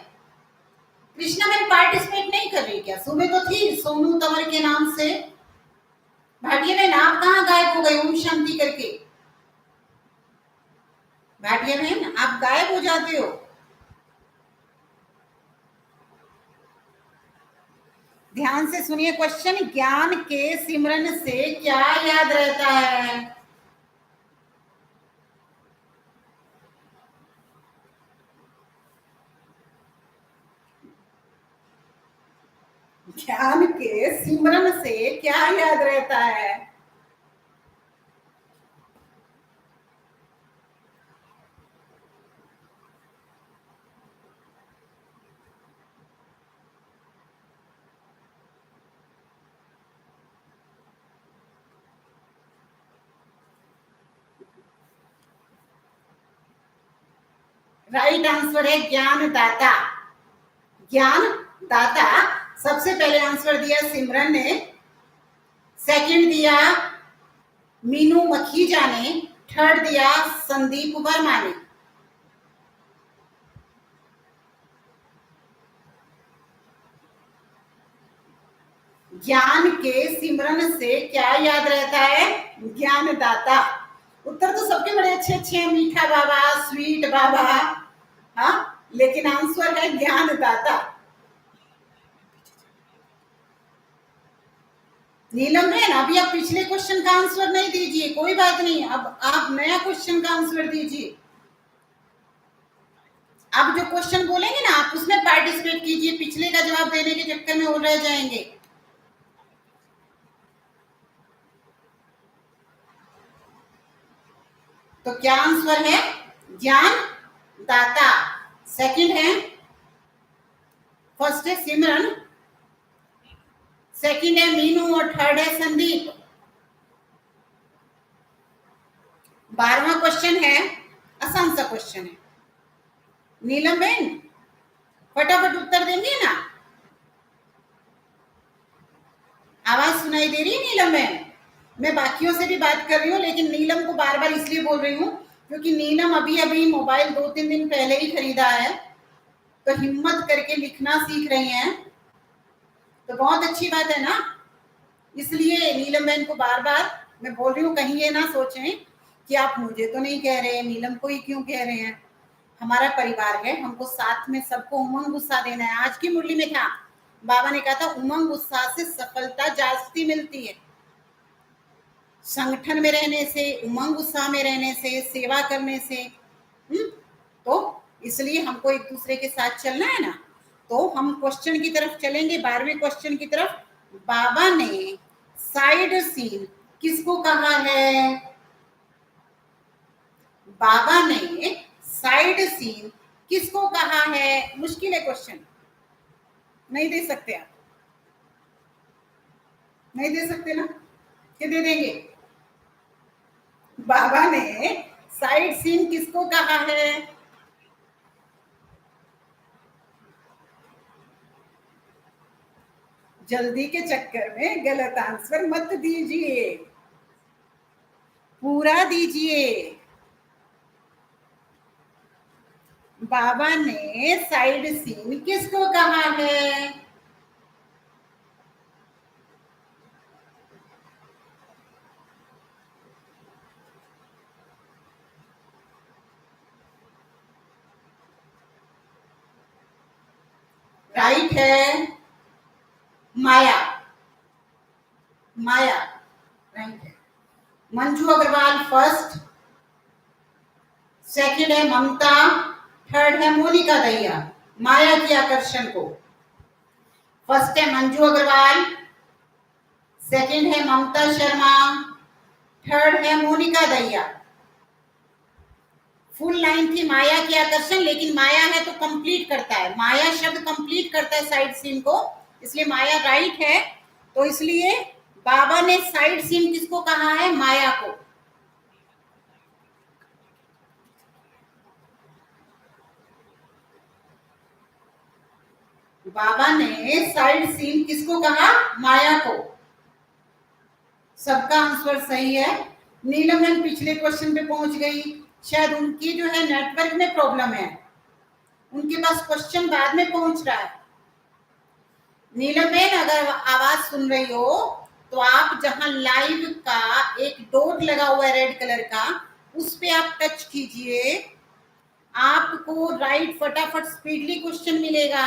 कृष्णा मैम पार्टिसिपेट नहीं कर रही क्या? सुबह तो थी सोनू तंवर के नाम से। भाटिया बहन आप कहाँ गायब हो गए ओम शांति करके? भाटिया बहन आप गायब हो जाते हो। ध्यान से सुनिए क्वेश्चन, ज्ञान के सिमरन से क्या याद रहता है? ज्ञान के सिमरन से क्या याद रहता है? राइट आंसर है ज्ञानदाता। ज्ञान दाता। सबसे पहले आंसर दिया सिमरन ने, सेकंड दिया मीनू मखीजा ने, थर्ड दिया संदीप वर्मा ने। ज्ञान के सिमरन से क्या याद रहता है? ज्ञानदाता। उत्तर तो सबके बड़े अच्छे अच्छे हैं, मीठा बाबा, स्वीट बाबा, हाँ, लेकिन आंसर है ज्ञानदाता। नीलम बहन अभी आप पिछले क्वेश्चन का आंसर नहीं दीजिए, कोई बात नहीं, अब आप नया क्वेश्चन का आंसर दीजिए। आप जो क्वेश्चन बोलेंगे ना आप उसमें पार्टिसिपेट कीजिए, पिछले का जवाब देने के चक्कर में वो रह जाएंगे। तो क्या आंसर है? ज्ञान दाता। सेकंड है, फर्स्ट है सिमरन, सेकंड है मीनू और थर्ड है संदीप। 12वां क्वेश्चन है, आसान सा क्वेश्चन है। नीलम बहन फटाफट उत्तर देंगे ना? आवाज सुनाई दे रही है नीलम बहन? मैं बाकियों से भी बात कर रही हूँ, लेकिन नीलम को बार बार इसलिए बोल रही हूँ क्योंकि नीलम अभी अभी मोबाइल 2-3 दिन पहले ही खरीदा है, तो हिम्मत करके लिखना सीख रही हैं, तो बहुत अच्छी बात है ना। इसलिए नीलम बहन को बार बार मैं बोल रही हूँ, कहीं ये ना सोचें कि आप मुझे तो नहीं कह रहे, नीलम को ही क्यों कह रहे हैं। हमारा परिवार है, हमको साथ में सबको उमंग उत्साह देना है। आज की मुरली में था, बाबा ने कहा था उमंग उत्साह से सफलता जास्ती मिलती है। संगठन में रहने से, उमंग उत्साह में रहने से, सेवा करने से। तो इसलिए हमको एक दूसरे के साथ चलना है ना। तो हम क्वेश्चन की तरफ चलेंगे, 12वें क्वेश्चन की तरफ। बाबा ने साइड सीन किसको कहा है? बाबा ने साइड सीन किसको कहा है? मुश्किल है क्वेश्चन, नहीं दे सकते आप? नहीं दे सकते ना, कि दे देंगे? बाबा ने साइड सीन किसको कहा है? जल्दी के चक्कर में गलत आंसर मत दीजिए, पूरा दीजिए। बाबा ने साइड सीन किसको कहा है? राइट है माया, माया राइट है। मंजू अग्रवाल फर्स्ट, सेकंड है ममता, थर्ड है मोनिका दहिया। माया की आकर्षण को, फर्स्ट है मंजू अग्रवाल, सेकंड है ममता शर्मा, थर्ड है मोनिका दहिया। फुल लाइन थी माया की आकर्षण, लेकिन माया है तो कंप्लीट करता है, माया शब्द कंप्लीट करता है साइड सीन को, इसलिए माया राइट है। तो इसलिए बाबा ने साइड सीन किसको कहा है? माया को। बाबा ने साइड सीन किसको कहा? माया को। सबका आंसर सही है। नीलम बहन पिछले क्वेश्चन पे पहुंच गई, शायद उनकी जो है नेटवर्क में प्रॉब्लम है, उनके पास क्वेश्चन बाद में पहुंच रहा है। नीलम बहन अगर आवाज सुन रही हो तो आप जहां लाइव का एक डॉट लगा हुआ है रेड कलर का, उस पे आप टच कीजिए, आपको राइट फटाफट स्पीडली क्वेश्चन मिलेगा।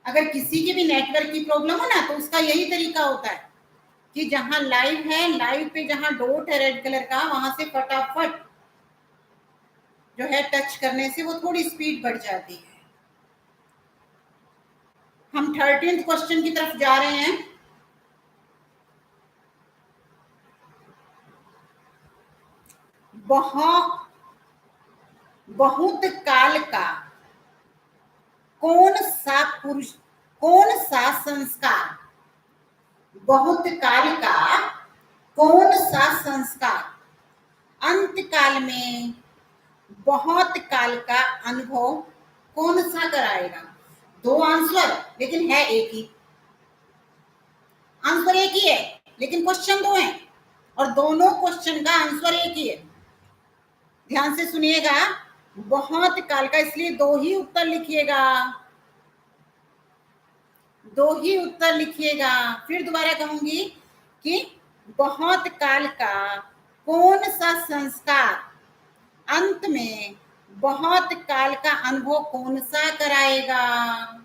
अगर किसी के भी नेटवर्क की प्रॉब्लम हो ना, तो उसका यही तरीका होता है कि जहां लाइव है, लाइव पे जहां डॉट है रेड कलर का, वहां से फटाफट जो है टच करने से वो थोड़ी स्पीड बढ़ जाती है। हम 13th क्वेश्चन की तरफ जा रहे हैं। बहुत बहुत काल का कौन सा पुरुष, कौन सा संस्कार, बहुत काल का कौन सा संस्कार अंत काल में बहुत काल का अनुभव कौन सा कराएगा? दो आंसर, लेकिन है एक ही आंसर, एक ही है, लेकिन क्वेश्चन दो हैं और दोनों क्वेश्चन का आंसर एक ही है। ध्यान से सुनिएगा, बहुत काल का, इसलिए दो ही उत्तर लिखिएगा, दो ही उत्तर लिखिएगा। फिर दोबारा कहूंगी कि बहुत काल का कौन सा संस्कार अंत में बहुत काल का अनुभव कौन सा कराएगा?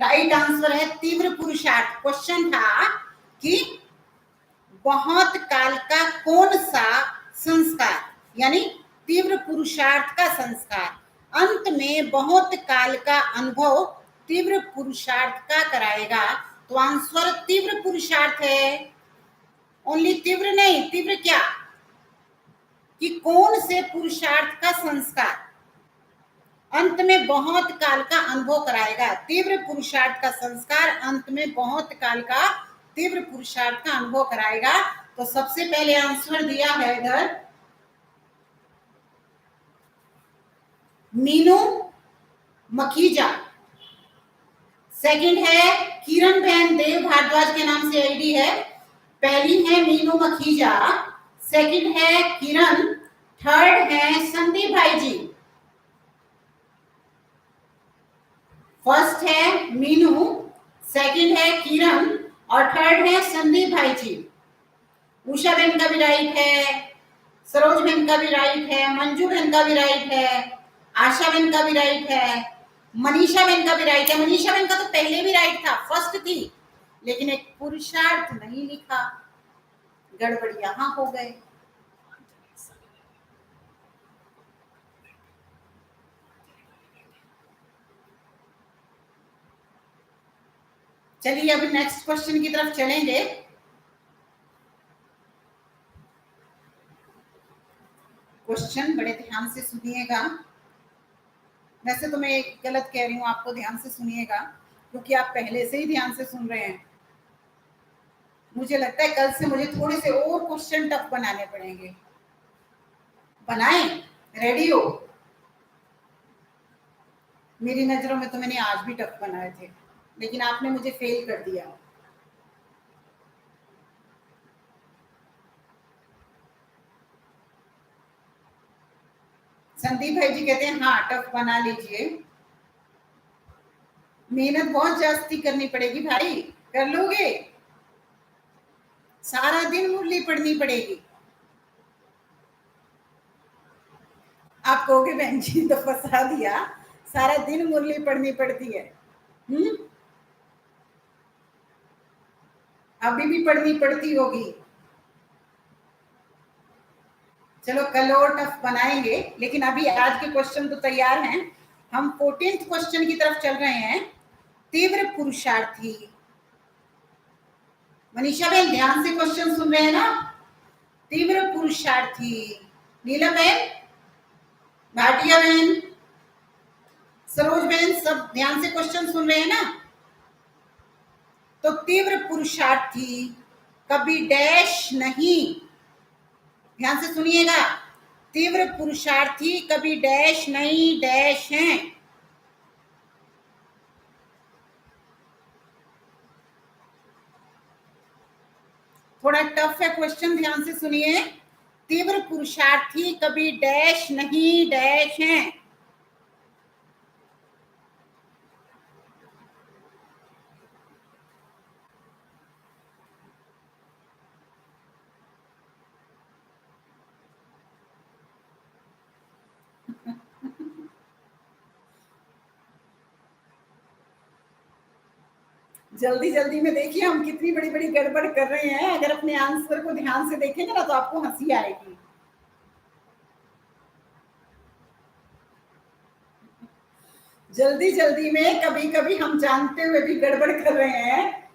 राइट आंसर है तीव्र पुरुषार्थ। क्वेश्चन था कि बहुत काल का कौन सा संस्कार, यानी तीव्र पुरुषार्थ का संस्कार अंत में बहुत काल का अनुभव तीव्र पुरुषार्थ का कराएगा। तो आंसर तीव्र पुरुषार्थ है। ओनली तीव्र नहीं, तीव्र क्या, कि कौन से पुरुषार्थ का संस्कार अंत में बहुत काल का अनुभव कराएगा। तीव्र पुरुषार्थ का संस्कार अंत में बहुत काल का तीव्र पुरुषार्थ का अनुभव कराएगा। तो सबसे पहले आंसर दिया है इधर मीनू मखीजा, सेकंड है किरण बहन देव भारद्वाज के नाम से आईडी है। पहली है मीनू मखीजा, सेकंड है किरण, थर्ड है संदीप भाई जी। फर्स्ट है मीनू, सेकंड है किरण और थर्ड है संदीप भाई जी। उषा बहन का भी राइट है, सरोज बहन का भी राइट है, मंजू बहन का भी राइट है, आशा बहन का भी राइट है, मनीषा बहन का भी राइट है। मनीषा बहन का तो पहले भी राइट था, फर्स्ट थी, लेकिन एक पुरुषार्थ नहीं लिखा, गड़बड़ यहां हो गए। चलिए अभी नेक्स्ट क्वेश्चन की तरफ चलेंगे। क्वेश्चन बड़े ध्यान से सुनिएगा। वैसे तो मैं गलत कह रही हूँ, आपको ध्यान से सुनिएगा क्योंकि आप पहले से ही ध्यान से सुन रहे हैं। मुझे लगता है कल से मुझे थोड़े से और क्वेश्चन टफ बनाने पड़ेंगे। बनाएं, रेडी हो? मेरी नजरों में तो मैंने आज भी टफ बनाए थे, लेकिन आपने मुझे फेल कर दिया। संदीप भाई जी कहते हैं हाँ टफ बना लीजिए। मेहनत बहुत जास्ती करनी पड़ेगी भाई, कर लोगे? सारा दिन मुरली पढ़नी पड़ेगी। आप कहोगे बहन जी तो फंसा दिया, सारा दिन मुरली पढ़नी पड़ती है। अभी भी पढ़नी पड़ती होगी। चलो कल और टफ बनाएंगे, लेकिन अभी आज के क्वेश्चन तो तैयार हैं। हम 14th क्वेश्चन की तरफ चल रहे हैं। तीव्र पुरुषार्थी, मनीषा बहन ध्यान से क्वेश्चन सुन रहे हैं ना? तीव्र पुरुषार्थी, नीलम बहन, भाटिया बहन, सरोज बहन, सब ध्यान से क्वेश्चन सुन रहे हैं ना? तो तीव्र पुरुषार्थी कभी डैश नहीं, ध्यान से सुनिएगा, तीव्र पुरुषार्थी कभी डैश नहीं डैश हैं। थोड़ा टफ है क्वेश्चन, ध्यान से सुनिए। तीव्र पुरुषार्थी कभी डैश नहीं डैश हैं। जल्दी जल्दी में देखिए हम कितनी बड़ी बड़ी गड़बड़ कर रहे हैं। अगर अपने आंसर को ध्यान से देखेंगे ना तो आपको हंसी आएगी। जल्दी जल्दी में कभी कभी हम जानते हुए भी गड़बड़ कर रहे हैं।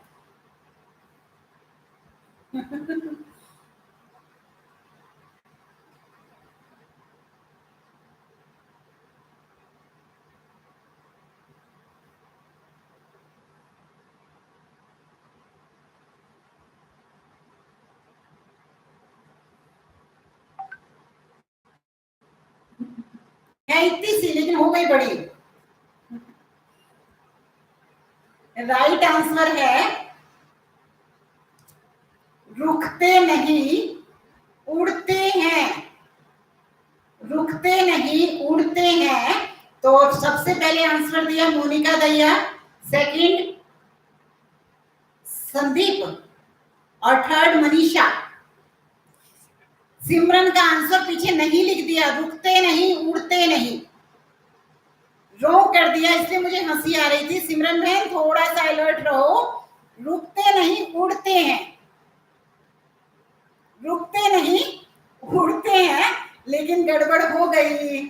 है इतनी सी, लेकिन हो गई बड़ी। राइट आंसर है रुकते नहीं उड़ते हैं। रुकते नहीं उड़ते हैं। तो सबसे पहले आंसर दिया मोनिका दैया, सेकंड संदीप और थर्ड मनीषा। सिमरन का आंसर पीछे नहीं लिख दिया, रुकते नहीं उड़ते नहीं, रो कर दिया इसलिए मुझे हंसी आ रही थी। सिमरन बहन थोड़ा सा अलर्ट रहो, रुकते नहीं उड़ते हैं, रुकते नहीं उड़ते हैं, लेकिन गड़बड़ हो गई,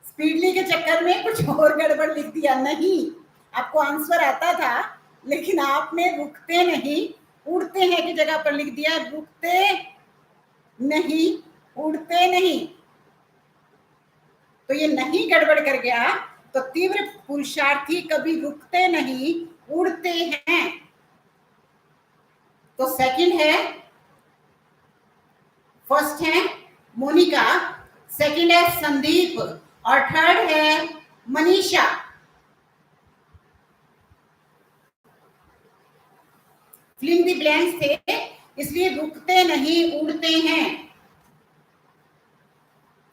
स्पीडली के चक्कर में कुछ और गड़बड़ लिख दिया। नहीं, आपको आंसर आता था, लेकिन आपने रुकते नहीं उड़ते हैं की जगह पर लिख दिया रुकते नहीं उड़ते नहीं, तो ये नहीं गड़बड़ कर गया। तो तीव्र पुरुषार्थी कभी रुकते नहीं उड़ते हैं। तो सेकंड है, फर्स्ट है मोनिका, सेकंड है संदीप और थर्ड है मनीषा। फिलिंग द ब्लैंक्स थे, इसलिए रुकते नहीं उड़ते हैं।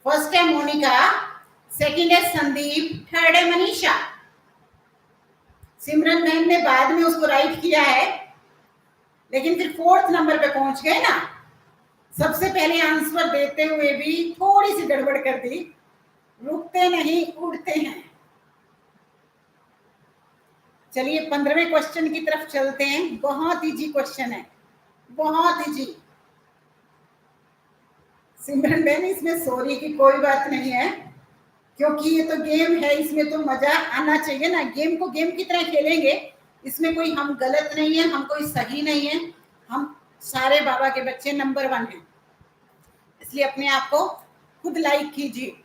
फर्स्ट है मोनिका, सेकंड है संदीप, थर्ड है मनीषा। सिमरन बहन ने बाद में उसको राइट किया है, लेकिन फिर फोर्थ नंबर पे पहुंच गए ना। सबसे पहले आंसर देते हुए भी थोड़ी सी गड़बड़ कर दी, रुकते नहीं उड़ते हैं। चलिए 15वें क्वेश्चन की तरफ चलते हैं। बहुत इजी क्वेश्चन है, बहुत इजी। सिमरन बहन इसमें सॉरी की कोई बात नहीं है, क्योंकि ये तो गेम है, इसमें तो मजा आना चाहिए ना। गेम को गेम की तरह खेलेंगे, इसमें कोई हम गलत नहीं है, हम कोई सही नहीं है, हम सारे बाबा के बच्चे नंबर 1 हैं। इसलिए अपने आप को खुद लाइक कीजिए।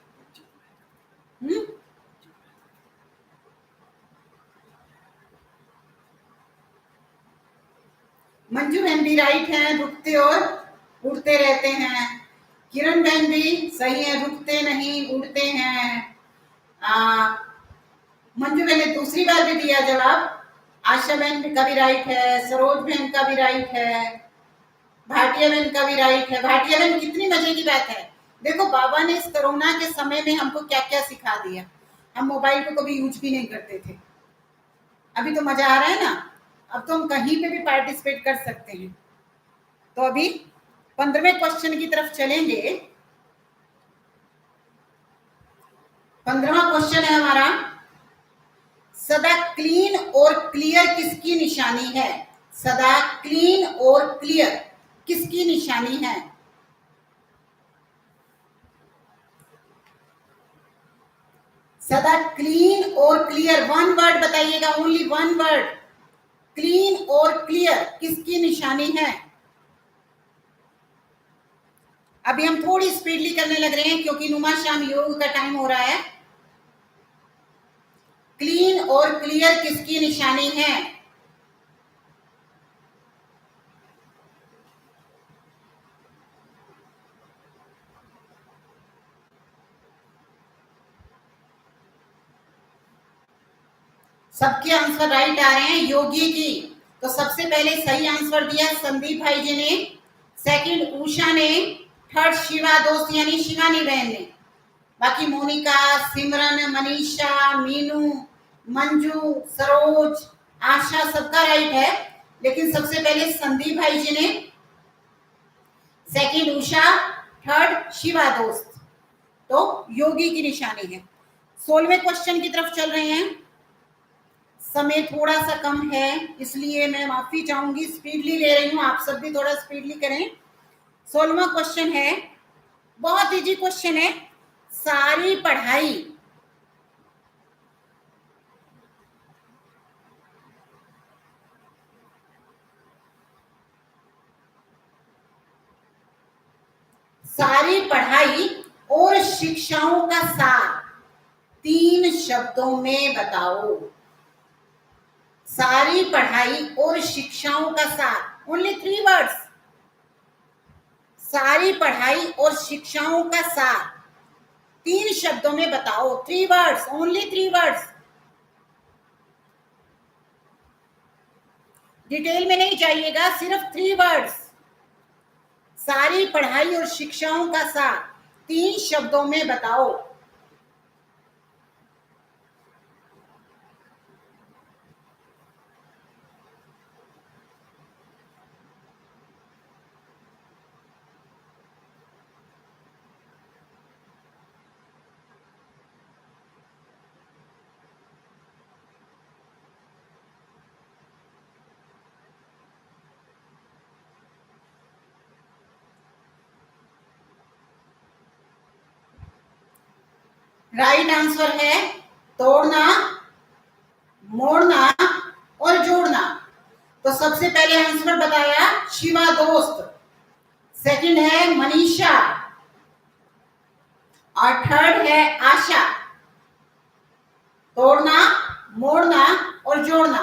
मंजू बहन भी राइट है, रुकते और उड़ते रहते हैं। किरण बहन भी सही है, रुकते नहीं उड़ते हैं। मंजू बहन ने दूसरी बार भी दिया जवाब। आशा बहन का भी राइट है, सरोज बहन का भी राइट है, भाटिया बहन का भी राइट है। भाटिया बहन कितनी मजे की बात है, देखो बाबा ने इस कोरोना के समय में हमको क्या क्या सिखा दिया। हम मोबाइल को कभी यूज भी नहीं करते थे, अभी तो मजा आ रहा है ना, अब तो हम कहीं पे भी पार्टिसिपेट कर सकते हैं। तो अभी 15वें क्वेश्चन की तरफ चलेंगे। 15वां क्वेश्चन है हमारा, सदा क्लीन और क्लियर किसकी निशानी है? सदा क्लीन और क्लियर किसकी निशानी है? सदा क्लीन और क्लियर, वन वर्ड बताइएगा, ओनली वन वर्ड। क्लीन और क्लियर किसकी निशानी है? अभी हम थोड़ी स्पीडली करने लग रहे हैं, क्योंकि नुमा शाम योग का टाइम हो रहा है। क्लीन और क्लियर किसकी निशानी है? सबके आंसर राइट आ रहे हैं। योगी की तो सबसे पहले सही आंसर दिया संदीप भाई जी ने, सेकंड उषा ने, थर्ड शिवा दोस्त यानी शिवानी बहन ने। बाकी मोनिका, सिमरन, मनीषा, मीनू, मंजू, सरोज, आशा सबका राइट है, लेकिन सबसे पहले संदीप भाई जी ने, सेकंड उषा, थर्ड शिवा दोस्त। तो योगी की निशानी है। 16वें क्वेश्चन की तरफ चल रहे हैं। समय थोड़ा सा कम है, इसलिए मैं माफी चाहूंगी, स्पीडली ले रही हूँ, आप सब भी थोड़ा स्पीडली करें। 16वां क्वेश्चन है, बहुत इजी क्वेश्चन है। सारी पढ़ाई सारी पढ़ाई और शिक्षाओं का सार 3 शब्दों में बताओ। सारी पढ़ाई और शिक्षाओं का सार, ओनली 3 वर्ड्स। सारी पढ़ाई और शिक्षाओं का सार 3 शब्दों में बताओ। 3 वर्ड्स, ओनली 3 वर्ड्स। डिटेल में नहीं जाइएगा, सिर्फ 3 वर्ड्स। सारी पढ़ाई और शिक्षाओं का सार 3 शब्दों में बताओ। राइट आंसर है तोड़ना, मोड़ना और जोड़ना। तो सबसे पहले आंसर बताया शिवा दोस्त, सेकंड है मनीषा और थर्ड है आशा। तोड़ना, मोड़ना और जोड़ना।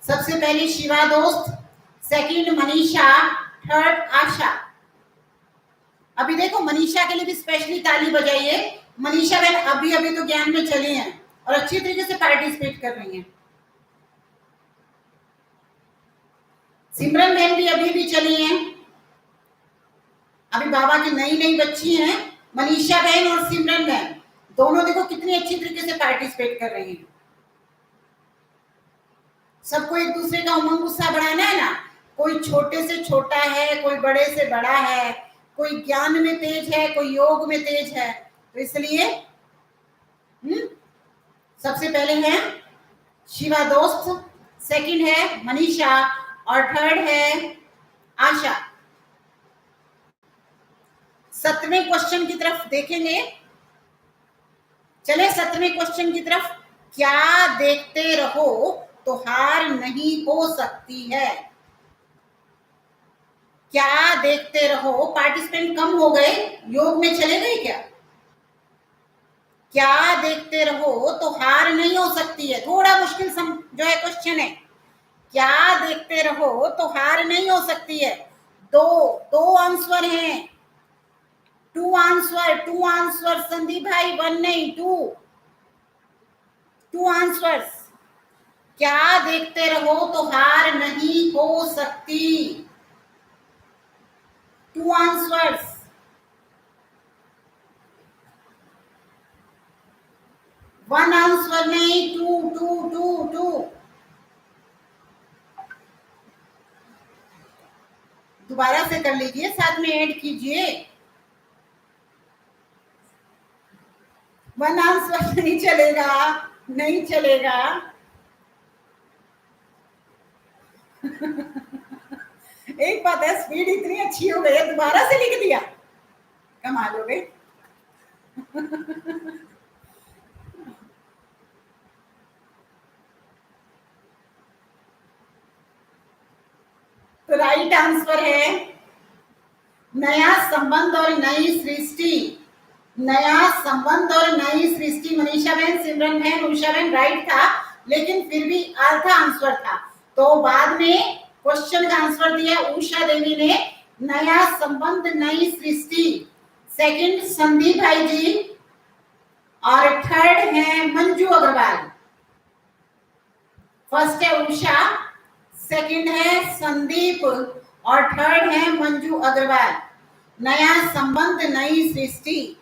सबसे पहले शिवा दोस्त, सेकंड मनीषा, थर्ड आशा। अभी देखो मनीषा के लिए भी स्पेशली ताली बजाइए। मनीषा बहन अभी अभी तो ज्ञान में चली हैं और अच्छी तरीके से पार्टिसिपेट कर रही हैं। सिमरन बहन भी अभी भी चली हैं, अभी बाबा की नई नई बच्ची हैं। मनीषा बहन और सिमरन बहन दोनों देखो कितनी अच्छी तरीके से पार्टिसिपेट कर रही हैं। सबको एक दूसरे का उमंग उत्साह बढ़ाना है ना। कोई छोटे से छोटा है, कोई बड़े से बड़ा है, कोई ज्ञान में तेज है, कोई योग में तेज है। तो इसलिए सबसे पहले है शिवा दोस्त, सेकंड है मनीषा और थर्ड है आशा। 7वें क्वेश्चन की तरफ देखेंगे। चले 7वें क्वेश्चन की तरफ। क्या देखते रहो तो हार नहीं हो सकती है? क्या देखते रहो, पार्टिसिपेंट कम हो गए, योग में चले गए क्या? क्या देखते रहो तो हार नहीं हो सकती है। थोड़ा मुश्किल जो है क्वेश्चन है। क्या देखते रहो तो हार नहीं हो सकती है। दो आंसर हैं, टू आंसर संदीप भाई, वन नहीं, टू आंसर्स। क्या देखते रहो तो हार नहीं हो सकती। Two answers. वन आंसर नहीं, टू। दोबारा से कर लीजिए, साथ में ऐड कीजिए। वन आंसर नहीं चलेगा, नहीं चलेगा। एक बात है, स्पीड इतनी अच्छी हो गई है, दोबारा से लिख दिया, कमाल हो गई। तो राइट आंसर है नया संबंध और नई सृष्टि। नया संबंध और नई सृष्टि। मनीषा बहन, सिमरन बहन, उषा बहन राइट था, लेकिन फिर भी आधा आंसर था। तो बाद में क्वेश्चन का आंसर दिया उषा देवी ने, नया संबंध नई सृष्टि। सेकंड संदीप भाई जी और थर्ड है मंजू अग्रवाल। फर्स्ट है उषा, सेकंड है संदीप और थर्ड है मंजू अग्रवाल। नया संबंध नई सृष्टि।